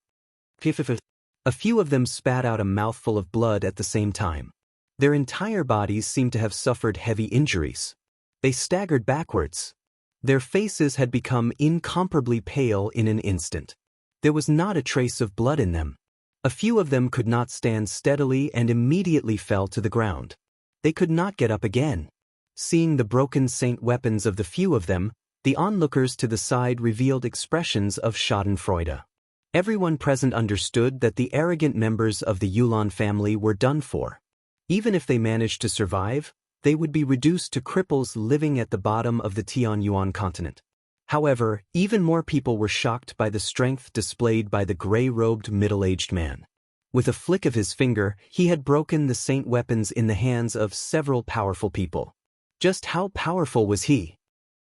Speaker 1: A few of them spat out a mouthful of blood at the same time. Their entire bodies seemed to have suffered heavy injuries. They staggered backwards. Their faces had become incomparably pale in an instant. There was not a trace of blood in them. A few of them could not stand steadily and immediately fell to the ground. They could not get up again. Seeing the broken saint weapons of the few of them, the onlookers to the side revealed expressions of schadenfreude. Everyone present understood that the arrogant members of the Yulan family were done for. Even if they managed to survive, they would be reduced to cripples living at the bottom of the Tianyuan continent. However, even more people were shocked by the strength displayed by the gray-robed middle-aged man. With a flick of his finger, he had broken the saint weapons in the hands of several powerful people. Just how powerful was he?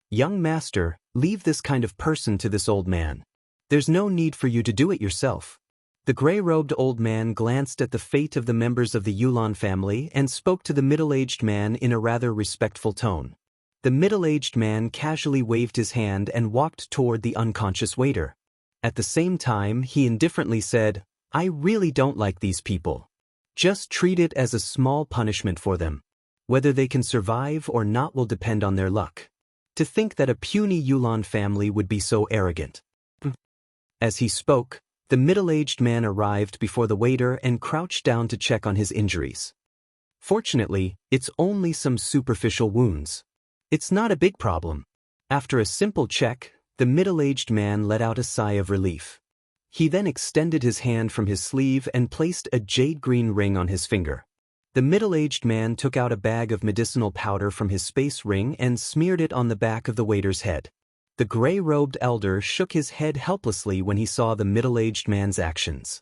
Speaker 1: "Young master, leave this kind of person to this old man. There's no need for you to do it yourself." The gray-robed old man glanced at the fate of the members of the Yulan family and spoke to the middle-aged man in a rather respectful tone. The middle-aged man casually waved his hand and walked toward the unconscious waiter. At the same time, he indifferently said, "I really don't like these people. Just treat it as a small punishment for them. Whether they can survive or not will depend on their luck. To think that a puny Yulan family would be so arrogant." As he spoke, the middle-aged man arrived before the waiter and crouched down to check on his injuries. "Fortunately, it's only some superficial wounds. It's not a big problem." After a simple check, the middle-aged man let out a sigh of relief. He then extended his hand from his sleeve and placed a jade-green ring on his finger. The middle-aged man took out a bag of medicinal powder from his space ring and smeared it on the back of the waiter's head. The gray-robed elder shook his head helplessly when he saw the middle-aged man's actions.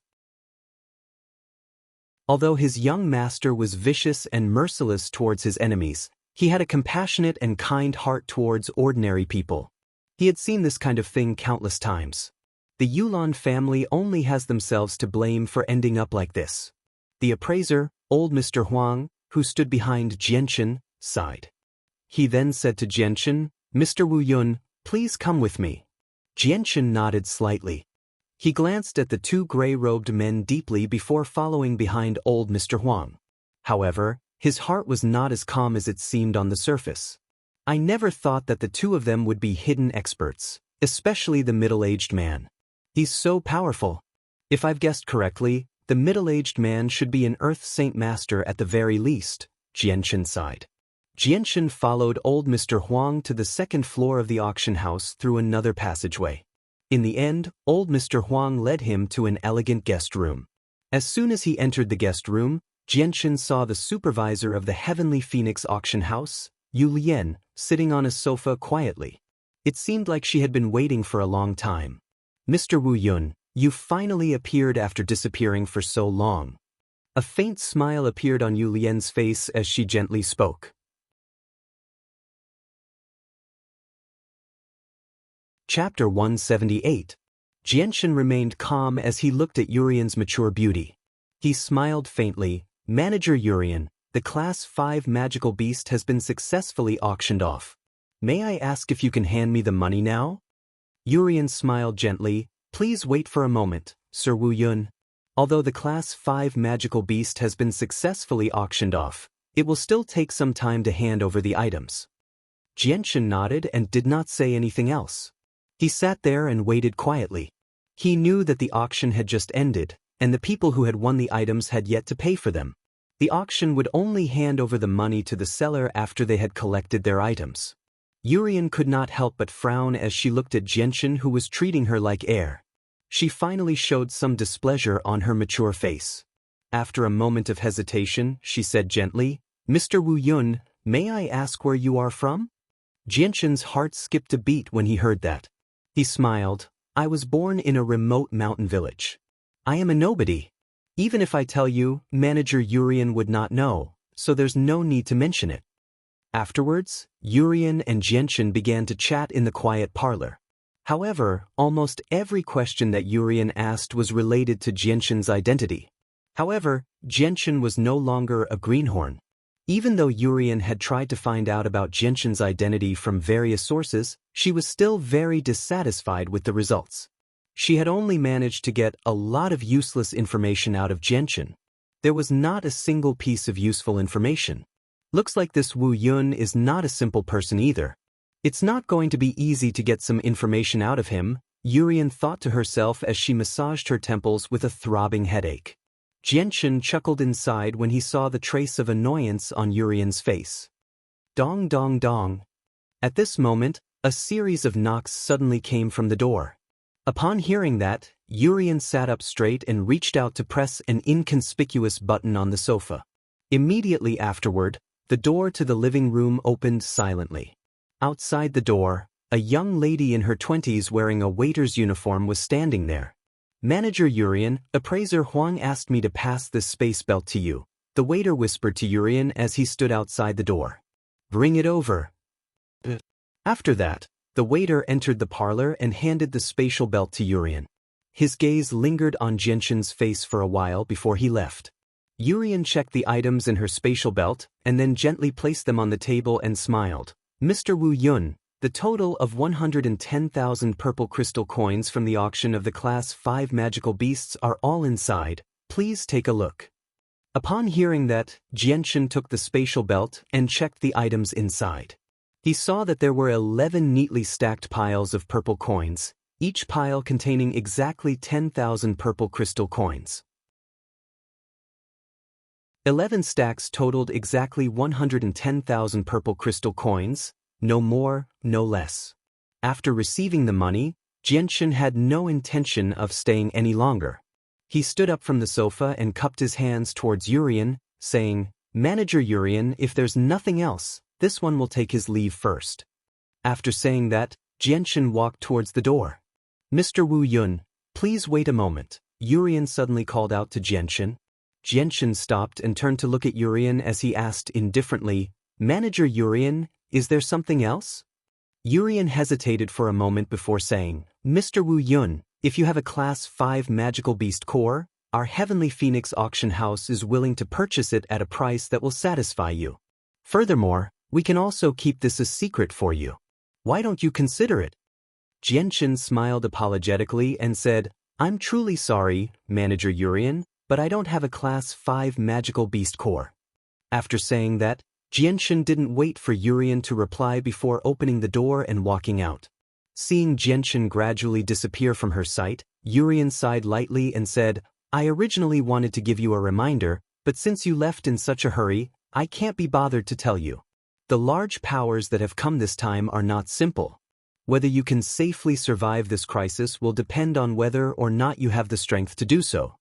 Speaker 1: Although his young master was vicious and merciless towards his enemies, he had a compassionate and kind heart towards ordinary people. He had seen this kind of thing countless times. The Yulan family only has themselves to blame for ending up like this. The appraiser, old Mr. Huang, who stood behind Jianshan, sighed. He then said to Jianchen, "Mr. Wu Yun, please come with me." Jianchen nodded slightly. He glanced at the two gray-robed men deeply before following behind old Mr. Huang. However, his heart was not as calm as it seemed on the surface. I never thought that the two of them would be hidden experts, especially the middle-aged man. He's so powerful. If I've guessed correctly, the middle-aged man should be an Earth Saint Master at the very least, Jianchen sighed. Jianchen followed old Mr. Huang to the second floor of the auction house through another passageway. In the end, old Mr. Huang led him to an elegant guest room. As soon as he entered the guest room, Jianchen saw the supervisor of the Heavenly Phoenix auction house, Yu Lian, sitting on a sofa quietly. It seemed like she had been waiting for a long time. "Mr. Wu Yun, you finally appeared after disappearing for so long." A faint smile appeared on Yu Lian's face as she gently spoke. Chapter 178. Jianchen remained calm as he looked at Urian's mature beauty. He smiled faintly. "Manager Urian, the Class 5 magical beast has been successfully auctioned off. May I ask if you can hand me the money now?" Urian smiled gently. "Please wait for a moment, Sir Wu Yun. Although the Class 5 magical beast has been successfully auctioned off, it will still take some time to hand over the items." Jianchen nodded and did not say anything else. He sat there and waited quietly. He knew that the auction had just ended, and the people who had won the items had yet to pay for them. The auction would only hand over the money to the seller after they had collected their items. Urian could not help but frown as she looked at Jianchen, who was treating her like air. She finally showed some displeasure on her mature face. After a moment of hesitation, she said gently, "Mr. Wu Yun, may I ask where you are from?" Jianchen's heart skipped a beat when he heard that. He smiled. "I was born in a remote mountain village. I am a nobody. Even if I tell you, Manager Urian would not know, so there's no need to mention it." Afterwards, Urian and Jianchen began to chat in the quiet parlor. However, almost every question that Urian asked was related to Jianchen's identity. However, Jianchen was no longer a greenhorn. Even though Urian had tried to find out about Jianchen's identity from various sources, she was still very dissatisfied with the results. She had only managed to get a lot of useless information out of Jianchen. There was not a single piece of useful information. Looks like this Wu Yun is not a simple person either. It's not going to be easy to get some information out of him, Urian thought to herself as she massaged her temples with a throbbing headache. Jianchen chuckled inside when he saw the trace of annoyance on Urian's face. Dong dong dong. At this moment, a series of knocks suddenly came from the door. Upon hearing that, Urian sat up straight and reached out to press an inconspicuous button on the sofa. Immediately afterward, the door to the living room opened silently. Outside the door, a young lady in her 20s wearing a waiter's uniform was standing there. "Manager Urian, appraiser Huang asked me to pass this space belt to you," the waiter whispered to Urian as he stood outside the door. "Bring it over." After that, the waiter entered the parlor and handed the spatial belt to Urian. His gaze lingered on Jianchen's face for a while before he left. Urian checked the items in her spatial belt and then gently placed them on the table and smiled. "Mr. Wu Yun, the total of 110,000 purple crystal coins from the auction of the Class 5 magical beasts are all inside. Please take a look." Upon hearing that, Jianchen took the spatial belt and checked the items inside. He saw that there were 11 neatly stacked piles of purple coins, each pile containing exactly 10,000 purple crystal coins. 11 stacks totaled exactly 110,000 purple crystal coins, no more, no less. After receiving the money, Jianchen had no intention of staying any longer. He stood up from the sofa and cupped his hands towards Urian, saying, "Manager Urian, if there's nothing else, this one will take his leave first." After saying that, Jianchen walked towards the door. "Mr. Wu Yun, please wait a moment," Urian suddenly called out to Jianchen. Jianchen stopped and turned to look at Urian as he asked indifferently, "Manager Urian, is there something else?" Urian hesitated for a moment before saying, "Mr. Wu Yun, if you have a Class 5 magical beast core, our Heavenly Phoenix auction house is willing to purchase it at a price that will satisfy you. Furthermore, We can also keep this a secret for you. Why don't you consider it? Xianxia smiled apologetically and said, I'm truly sorry, Manager Urian, but I don't have a Class 5 magical beast core. After saying that, Xianxia didn't wait for Urian to reply before opening the door and walking out. Seeing Xianxia gradually disappear from her sight, Urian sighed lightly and said, I originally wanted to give you a reminder, but since you left in such a hurry, I can't be bothered to tell you. The large powers that have come this time are not simple. Whether you can safely survive this crisis will depend on whether or not you have the strength to do so.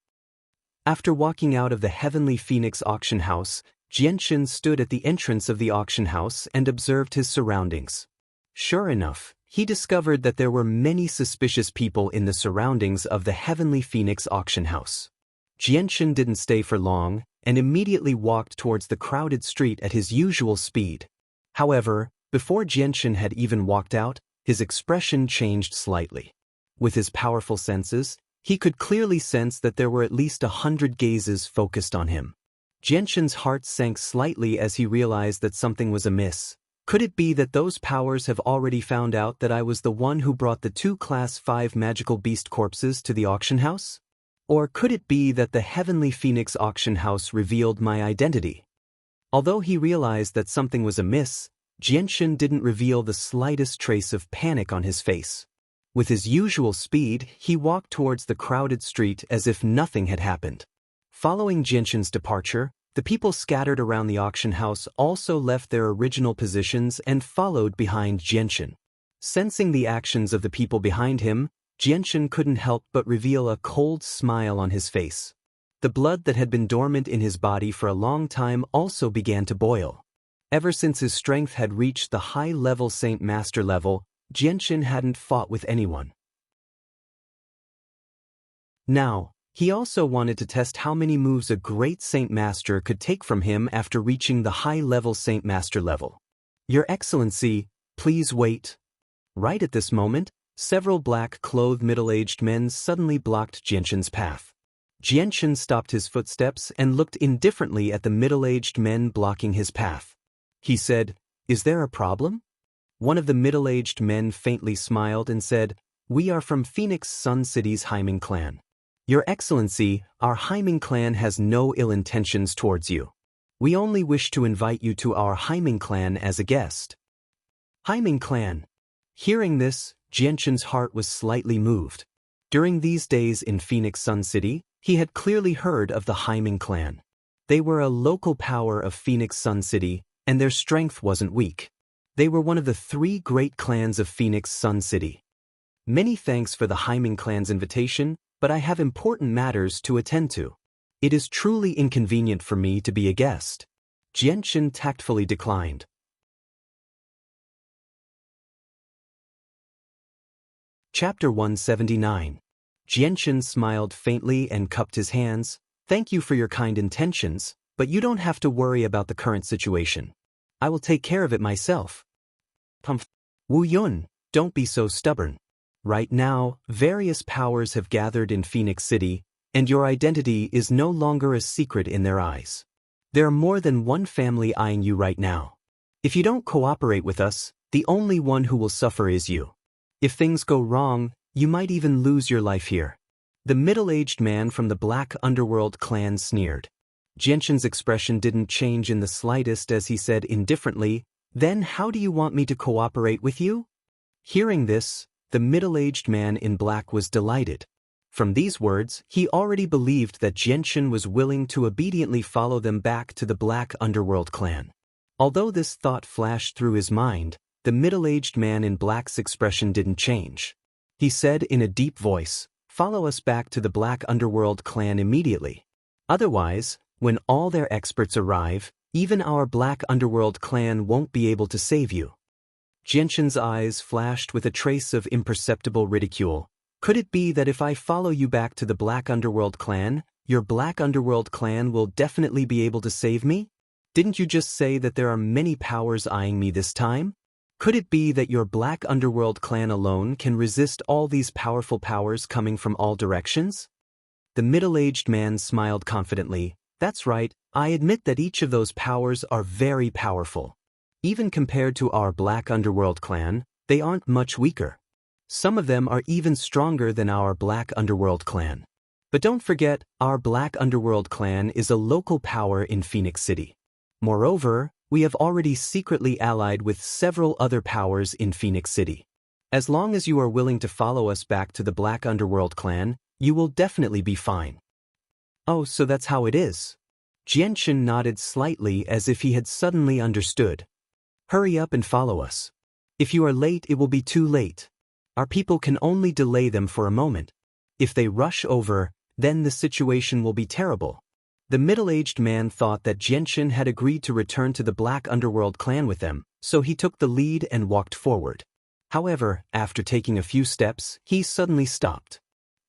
Speaker 1: After walking out of the Heavenly Phoenix auction house, Xianxia stood at the entrance of the auction house and observed his surroundings. Sure enough, he discovered that there were many suspicious people in the surroundings of the Heavenly Phoenix auction house. Xianxia didn't stay for long and immediately walked towards the crowded street at his usual speed. However, before Xianxia had even walked out, his expression changed slightly. With his powerful senses, he could clearly sense that there were at least 100 gazes focused on him. Xianxia's heart sank slightly as he realized that something was amiss. Could it be that those powers have already found out that I was the one who brought the 2 Class 5 magical beast corpses to the auction house? Or could it be that the Heavenly Phoenix auction house revealed my identity? Although he realized that something was amiss, Xianxia didn't reveal the slightest trace of panic on his face. With his usual speed, he walked towards the crowded street as if nothing had happened. Following Xianxia's departure, the people scattered around the auction house also left their original positions and followed behind Xianxia. Sensing the actions of the people behind him, Xianxia couldn't help but reveal a cold smile on his face. The blood that had been dormant in his body for a long time also began to boil. Ever since his strength had reached the high-level Saint Master level, Xianxia hadn't fought with anyone. Now, he also wanted to test how many moves a great Saint Master could take from him after reaching the high-level Saint Master level. Your Excellency, please wait. Right at this moment, several black-clothed middle-aged men suddenly blocked Xianxia's path. Xianxia stopped his footsteps and looked indifferently at the middle-aged men blocking his path. He said, Is there a problem? One of the middle-aged men faintly smiled and said, We are from Phoenix Sun City's Haiming clan. Your Excellency, our Haiming clan has no ill intentions towards you. We only wish to invite you to our Haiming clan as a guest. Haiming clan. Hearing this, Xianxia's heart was slightly moved. During these days in Phoenix Sun City, he had clearly heard of the Haiming clan. They were a local power of Phoenix Sun City, and their strength wasn't weak. They were one of the 3 great clans of Phoenix Sun City. Many thanks for the Haiming clan's invitation, but I have important matters to attend to. It is truly inconvenient for me to be a guest. Xianxia tactfully declined. Chapter 179. Xianxia smiled faintly and cupped his hands. Thank you for your kind intentions, but you don't have to worry about the current situation. I will take care of it myself. Wu Yun, don't be so stubborn. Right now, various powers have gathered in Phoenix City, and your identity is no longer a secret in their eyes. There are more than one family eyeing you right now. If you don't cooperate with us, the only one who will suffer is you. If things go wrong, you might even lose your life here. The middle-aged man from the Black Underworld clan sneered. Xianxia's expression didn't change in the slightest as he said indifferently, Then how do you want me to cooperate with you? Hearing this, the middle-aged man in black was delighted. From these words, he already believed that Xianxia was willing to obediently follow them back to the Black Underworld clan. Although this thought flashed through his mind, the middle-aged man in black's expression didn't change. He said in a deep voice, Follow us back to the Black Underworld clan immediately. Otherwise, when all their experts arrive, even our Black Underworld clan won't be able to save you. Xianxia's eyes flashed with a trace of imperceptible ridicule. Could it be that if I follow you back to the Black Underworld clan, your Black Underworld clan will definitely be able to save me? Didn't you just say that there are many powers eyeing me this time? Could it be that your Black Underworld clan alone can resist all these powerful powers coming from all directions? The middle-aged man smiled confidently. That's right, I admit that each of those powers are very powerful. Even compared to our Black Underworld clan, they aren't much weaker. Some of them are even stronger than our Black Underworld clan. But don't forget, our Black Underworld clan is a local power in Phoenix City. Moreover, we have already secretly allied with several other powers in Phoenix City. As long as you are willing to follow us back to the Black Underworld clan, you will definitely be fine. Oh, so that's how it is. Xianxia nodded slightly as if he had suddenly understood. Hurry up and follow us. If you are late, it will be too late. Our people can only delay them for a moment. If they rush over, then the situation will be terrible. The middle-aged man thought that Xianxia had agreed to return to the Black Underworld clan with them, so he took the lead and walked forward. However, after taking a few steps, he suddenly stopped.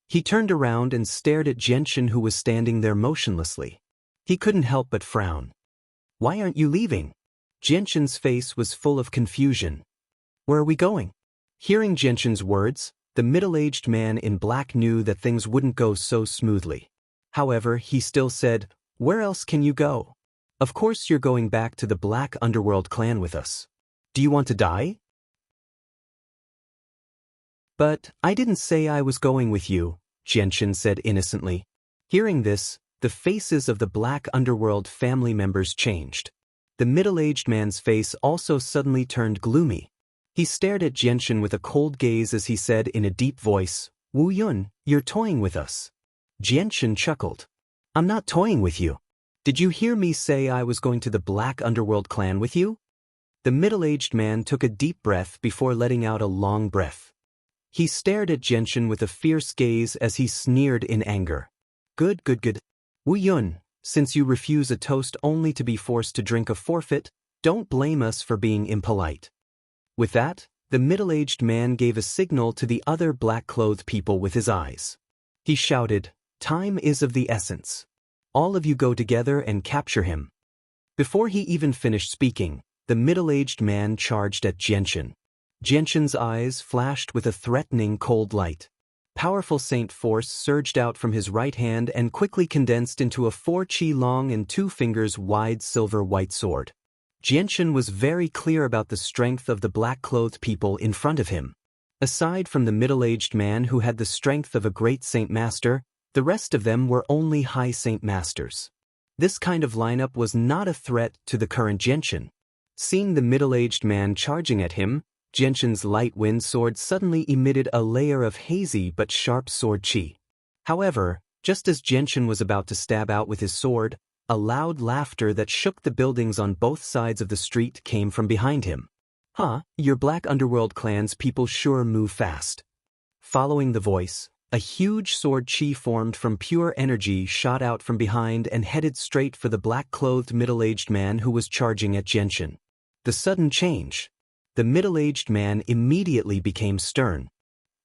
Speaker 1: He turned around and stared at Xianxia, who was standing there motionlessly. He couldn't help but frown. Why aren't you leaving? Xianxia's face was full of confusion. Where are we going? Hearing Xianxia's words, the middle-aged man in black knew that things wouldn't go so smoothly. However, he still said, "Where else can you go? Of course you're going back to the Black Underworld clan with us. Do you want to die?" "But I didn't say I was going with you," Xianxia said innocently. Hearing this, the faces of the Black Underworld family members changed. The middle-aged man's face also suddenly turned gloomy. He stared at Xianxia with a cold gaze as he said in a deep voice, "Wu Yun, you're toying with us." Xianxia chuckled. "I'm not toying with you. Did you hear me say I was going to the Black Underworld clan with you?" The middle-aged man took a deep breath before letting out a long breath. He stared at Xianxia with a fierce gaze as he sneered in anger. Good. Wu Yun, since you refuse a toast only to be forced to drink a forfeit, don't blame us for being impolite." With that, the middle-aged man gave a signal to the other black-clothed people with his eyes. He shouted, "Time is of the essence. All of you go together and capture him." Before he even finished speaking, the middle-aged man charged at Xianxia. Xianxia's eyes flashed with a threatening cold light. Powerful Saint Force surged out from his right hand and quickly condensed into a 4 chi long and 2 fingers wide silver-white sword. Xianxia was very clear about the strength of the black-clothed people in front of him. Aside from the middle-aged man who had the strength of a great Saint Master, the rest of them were only high Saint Masters. This kind of lineup was not a threat to the current Xianxia. Seeing the middle-aged man charging at him, Xianxia's light wind sword suddenly emitted a layer of hazy but sharp sword chi. However, just as Xianxia was about to stab out with his sword, a loud laughter that shook the buildings on both sides of the street came from behind him. "Huh, your Black Underworld clan's people sure move fast." Following the voice, a huge sword chi formed from pure energy shot out from behind and headed straight for the black-clothed middle-aged man who was charging at Xianxia. The sudden change. The middle-aged man immediately became stern.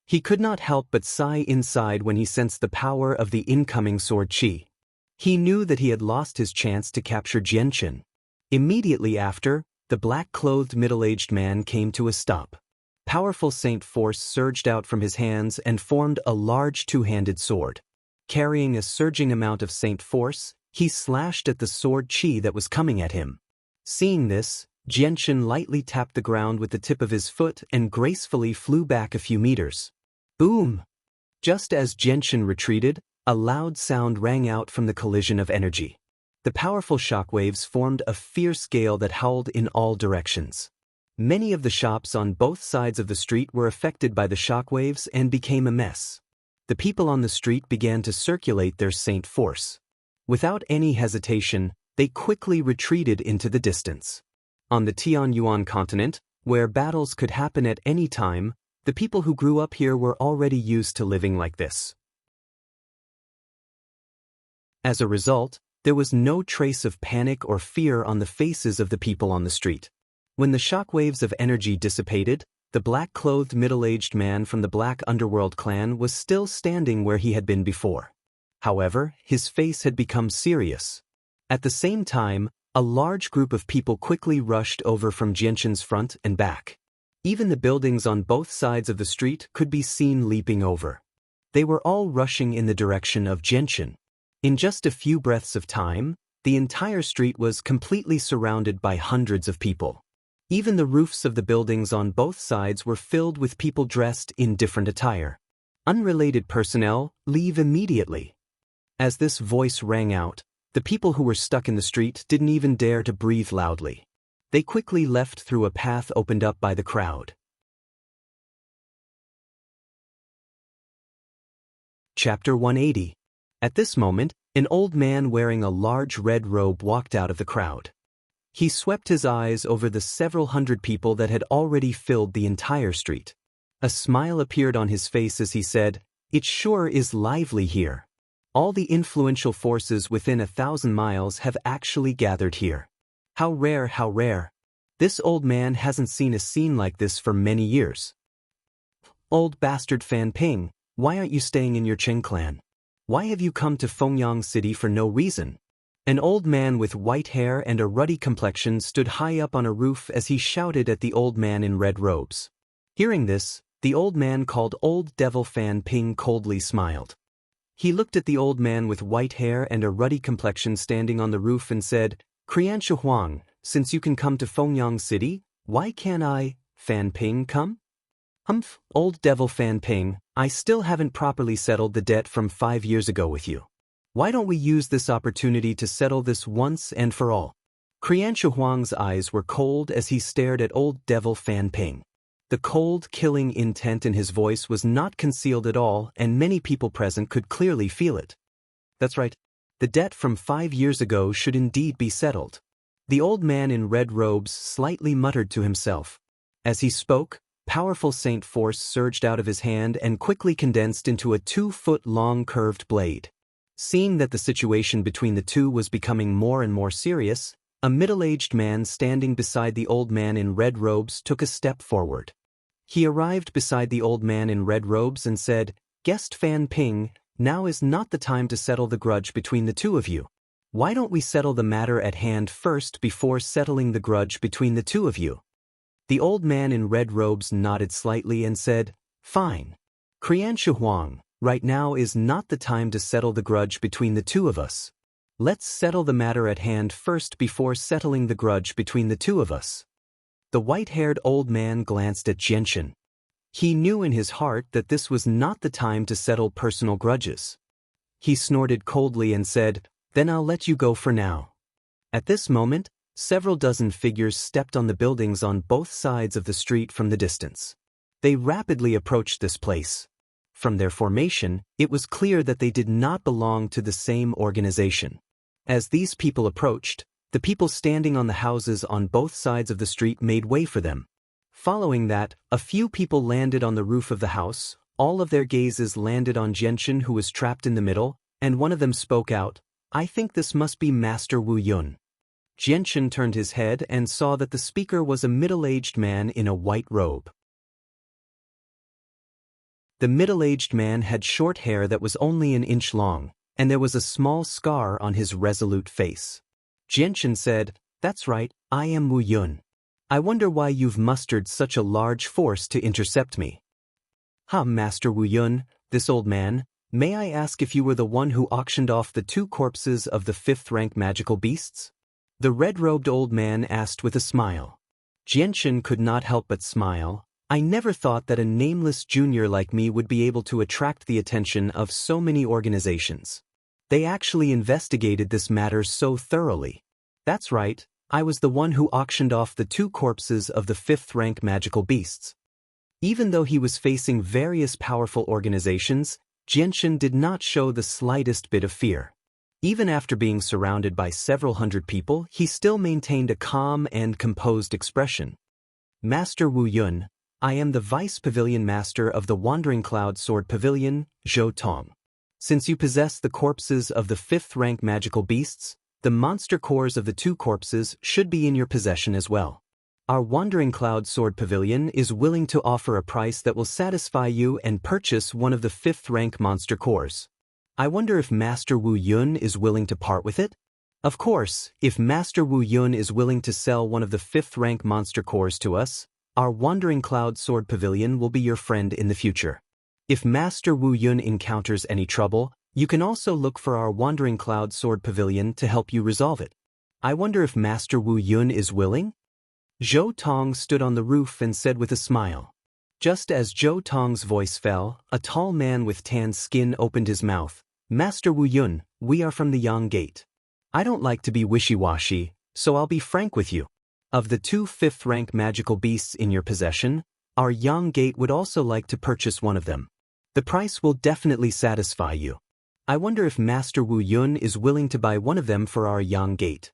Speaker 1: He could not help but sigh inside when he sensed the power of the incoming sword chi. He knew that he had lost his chance to capture Xianxia. Immediately after, the black-clothed middle-aged man came to a stop. Powerful Saint Force surged out from his hands and formed a large 2-handed sword. Carrying a surging amount of Saint Force, he slashed at the sword chi that was coming at him. Seeing this, Xianxia lightly tapped the ground with the tip of his foot and gracefully flew back a few meters. Boom! Just as Xianxia retreated, a loud sound rang out from the collision of energy. The powerful shockwaves formed a fierce gale that howled in all directions. Many of the shops on both sides of the street were affected by the shockwaves and became a mess. The people on the street began to circulate their Saint Force. Without any hesitation, they quickly retreated into the distance. On the Tianyuan continent, where battles could happen at any time, the people who grew up here were already used to living like this. As a result, there was no trace of panic or fear on the faces of the people on the street. When the shockwaves of energy dissipated, the black-clothed middle-aged man from the Black Underworld clan was still standing where he had been before. However, his face had become serious. At the same time, a large group of people quickly rushed over from Xianxia's front and back. Even the buildings on both sides of the street could be seen leaping over. They were all rushing in the direction of Xianxia. In just a few breaths of time, the entire street was completely surrounded by hundreds of people. Even the roofs of the buildings on both sides were filled with people dressed in different attire. Unrelated personnel, leave immediately. As this voice rang out, the people who were stuck in the street didn't even dare to breathe loudly. They quickly left through a path opened up by the crowd. Chapter 180. At this moment, an old man wearing a large red robe walked out of the crowd. He swept his eyes over the several hundred people that had already filled the entire street. A smile appeared on his face as he said, "It sure is lively here. All the influential forces within 1,000 miles have actually gathered here. How rare, how rare. This old man hasn't seen a scene like this for many years. Old bastard Fan Ping, why aren't you staying in your Qing clan? Why have you come to Fengyang City for no reason?" An old man with white hair and a ruddy complexion stood high up on a roof as he shouted at the old man in red robes. Hearing this, the old man called Old Devil Fan Ping coldly smiled. He looked at the old man with white hair and a ruddy complexion standing on the roof and said, "Xianxia Huang, since you can come to Fengyang City, why can't I, Fan Ping, come?" "Humph, Old Devil Fan Ping, I still haven't properly settled the debt from 5 years ago with you. Why don't we use this opportunity to settle this once and for all?" Xianxia Huang's eyes were cold as he stared at Old Devil Fan Ping. The cold, killing intent in his voice was not concealed at all, and many people present could clearly feel it. That's right. The debt from 5 years ago should indeed be settled. The old man in red robes slightly muttered to himself. As he spoke, powerful saint force surged out of his hand and quickly condensed into a 2-foot-long curved blade. Seeing that the situation between the two was becoming more and more serious, a middle-aged man standing beside the old man in red robes took a step forward. He arrived beside the old man in red robes and said, "Guest Fan Ping, now is not the time to settle the grudge between the two of you. Why don't we settle the matter at hand first before settling the grudge between the two of you?" The old man in red robes nodded slightly and said, "Fine. Xianxia Huang, right now is not the time to settle the grudge between the two of us. Let's settle the matter at hand first before settling the grudge between the two of us." The white-haired old man glanced at Xianxia. He knew in his heart that this was not the time to settle personal grudges. He snorted coldly and said, "Then I'll let you go for now." At this moment, several dozen figures stepped on the buildings on both sides of the street from the distance. They rapidly approached this place. From their formation, it was clear that they did not belong to the same organization. As these people approached, the people standing on the houses on both sides of the street made way for them. Following that, a few people landed on the roof of the house. All of their gazes landed on Xianxia, who was trapped in the middle, and one of them spoke out, "I think this must be Master Wu Yun." Xianxia turned his head and saw that the speaker was a middle-aged man in a white robe. The middle-aged man had short hair that was only an inch long, and there was a small scar on his resolute face. Xianxia said, "That's right, I am Wu Yun. I wonder why you've mustered such a large force to intercept me." Master Wu Yun, this old man, may I ask if you were the one who auctioned off the 2 corpses of the 5th-rank magical beasts?" The red-robed old man asked with a smile. Xianxia could not help but smile. "I never thought that a nameless junior like me would be able to attract the attention of so many organizations. They actually investigated this matter so thoroughly. That's right, I was the one who auctioned off the 2 corpses of the 5th-rank magical beasts." Even though he was facing various powerful organizations, Xianxia did not show the slightest bit of fear. Even after being surrounded by several hundred people, he still maintained a calm and composed expression. "Master Wu Yun, I am the Vice Pavilion Master of the Wandering Cloud Sword Pavilion, Zhou Tong. Since you possess the corpses of the 5th-rank magical beasts, the monster cores of the 2 corpses should be in your possession as well. Our Wandering Cloud Sword Pavilion is willing to offer a price that will satisfy you and purchase one of the 5th-rank monster cores. I wonder if Master Wu Yun is willing to part with it?" Of course, if Master Wu Yun is willing to sell one of the 5th-rank monster cores to us, our Wandering Cloud Sword Pavilion will be your friend in the future. If Master Wu Yun encounters any trouble, you can also look for our Wandering Cloud Sword Pavilion to help you resolve it. I wonder if Master Wu Yun is willing? Zhou Tong stood on the roof and said with a smile. Just as Zhou Tong's voice fell, a tall man with tan skin opened his mouth. Master Wu Yun, we are from the Yang Gate. I don't like to be wishy-washy, so I'll be frank with you. Of the two fifth-rank magical beasts in your possession, our Yang Gate would also like to purchase one of them. The price will definitely satisfy you. I wonder if Master Wu Yun is willing to buy one of them for our Yang Gate.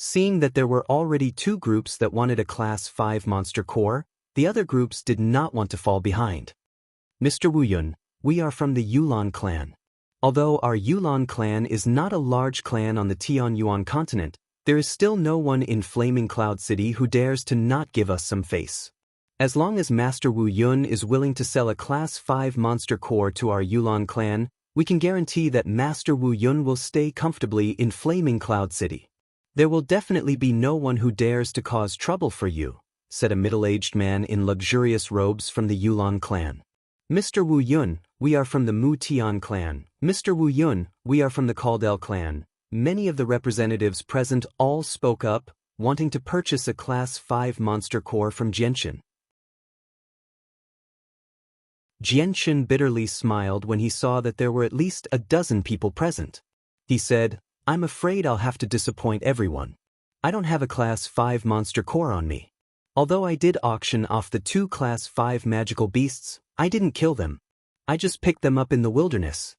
Speaker 1: Seeing that there were already two groups that wanted a Class 5 monster core, the other groups did not want to fall behind. Mr. Wu Yun, we are from the Yulan clan. Although our Yulan clan is not a large clan on the Tianyuan continent, there is still no one in Flaming Cloud City who dares to not give us some face. As long as Master Wu Yun is willing to sell a Class 5 monster core to our Yulan clan, we can guarantee that Master Wu Yun will stay comfortably in Flaming Cloud City. There will definitely be no one who dares to cause trouble for you, said a middle-aged man in luxurious robes from the Yulan clan. Mr. Wu Yun, we are from the Mu Tian clan. Mr. Wu Yun, we are from the Caldel clan. Many of the representatives present all spoke up, wanting to purchase a Class 5 monster core from Jianshan. Jianshan bitterly smiled when he saw that there were at least a dozen people present. He said, I'm afraid I'll have to disappoint everyone. I don't have a Class 5 monster core on me. Although I did auction off the two Class 5 magical beasts, I didn't kill them. I just picked them up in the wilderness.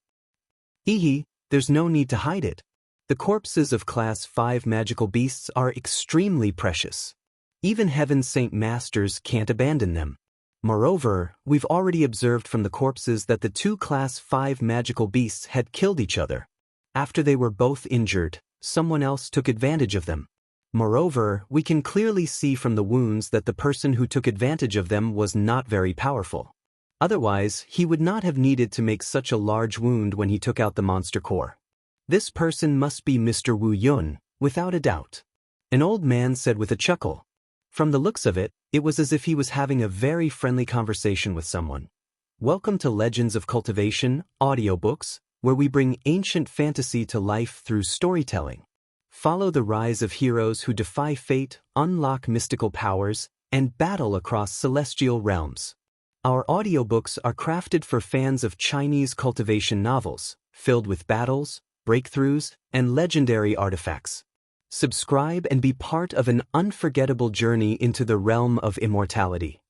Speaker 1: Hehe, there's no need to hide it. The corpses of Class 5 magical beasts are extremely precious. Even Heaven's Saint Masters can't abandon them. Moreover, we've already observed from the corpses that the two Class 5 magical beasts had killed each other. After they were both injured, someone else took advantage of them. Moreover, we can clearly see from the wounds that the person who took advantage of them was not very powerful. Otherwise, he would not have needed to make such a large wound when he took out the monster core. This person must be Mr. Wu Yun, without a doubt. An old man said with a chuckle. From the looks of it, it was as if he was having a very friendly conversation with someone. Welcome to Legends of Cultivation, audiobooks, where we bring ancient fantasy to life through storytelling. Follow the rise of heroes who defy fate, unlock mystical powers, and battle across celestial realms. Our audiobooks are crafted for fans of Chinese cultivation novels, filled with battles, breakthroughs, and legendary artifacts. Subscribe and be part of an unforgettable journey into the realm of immortality.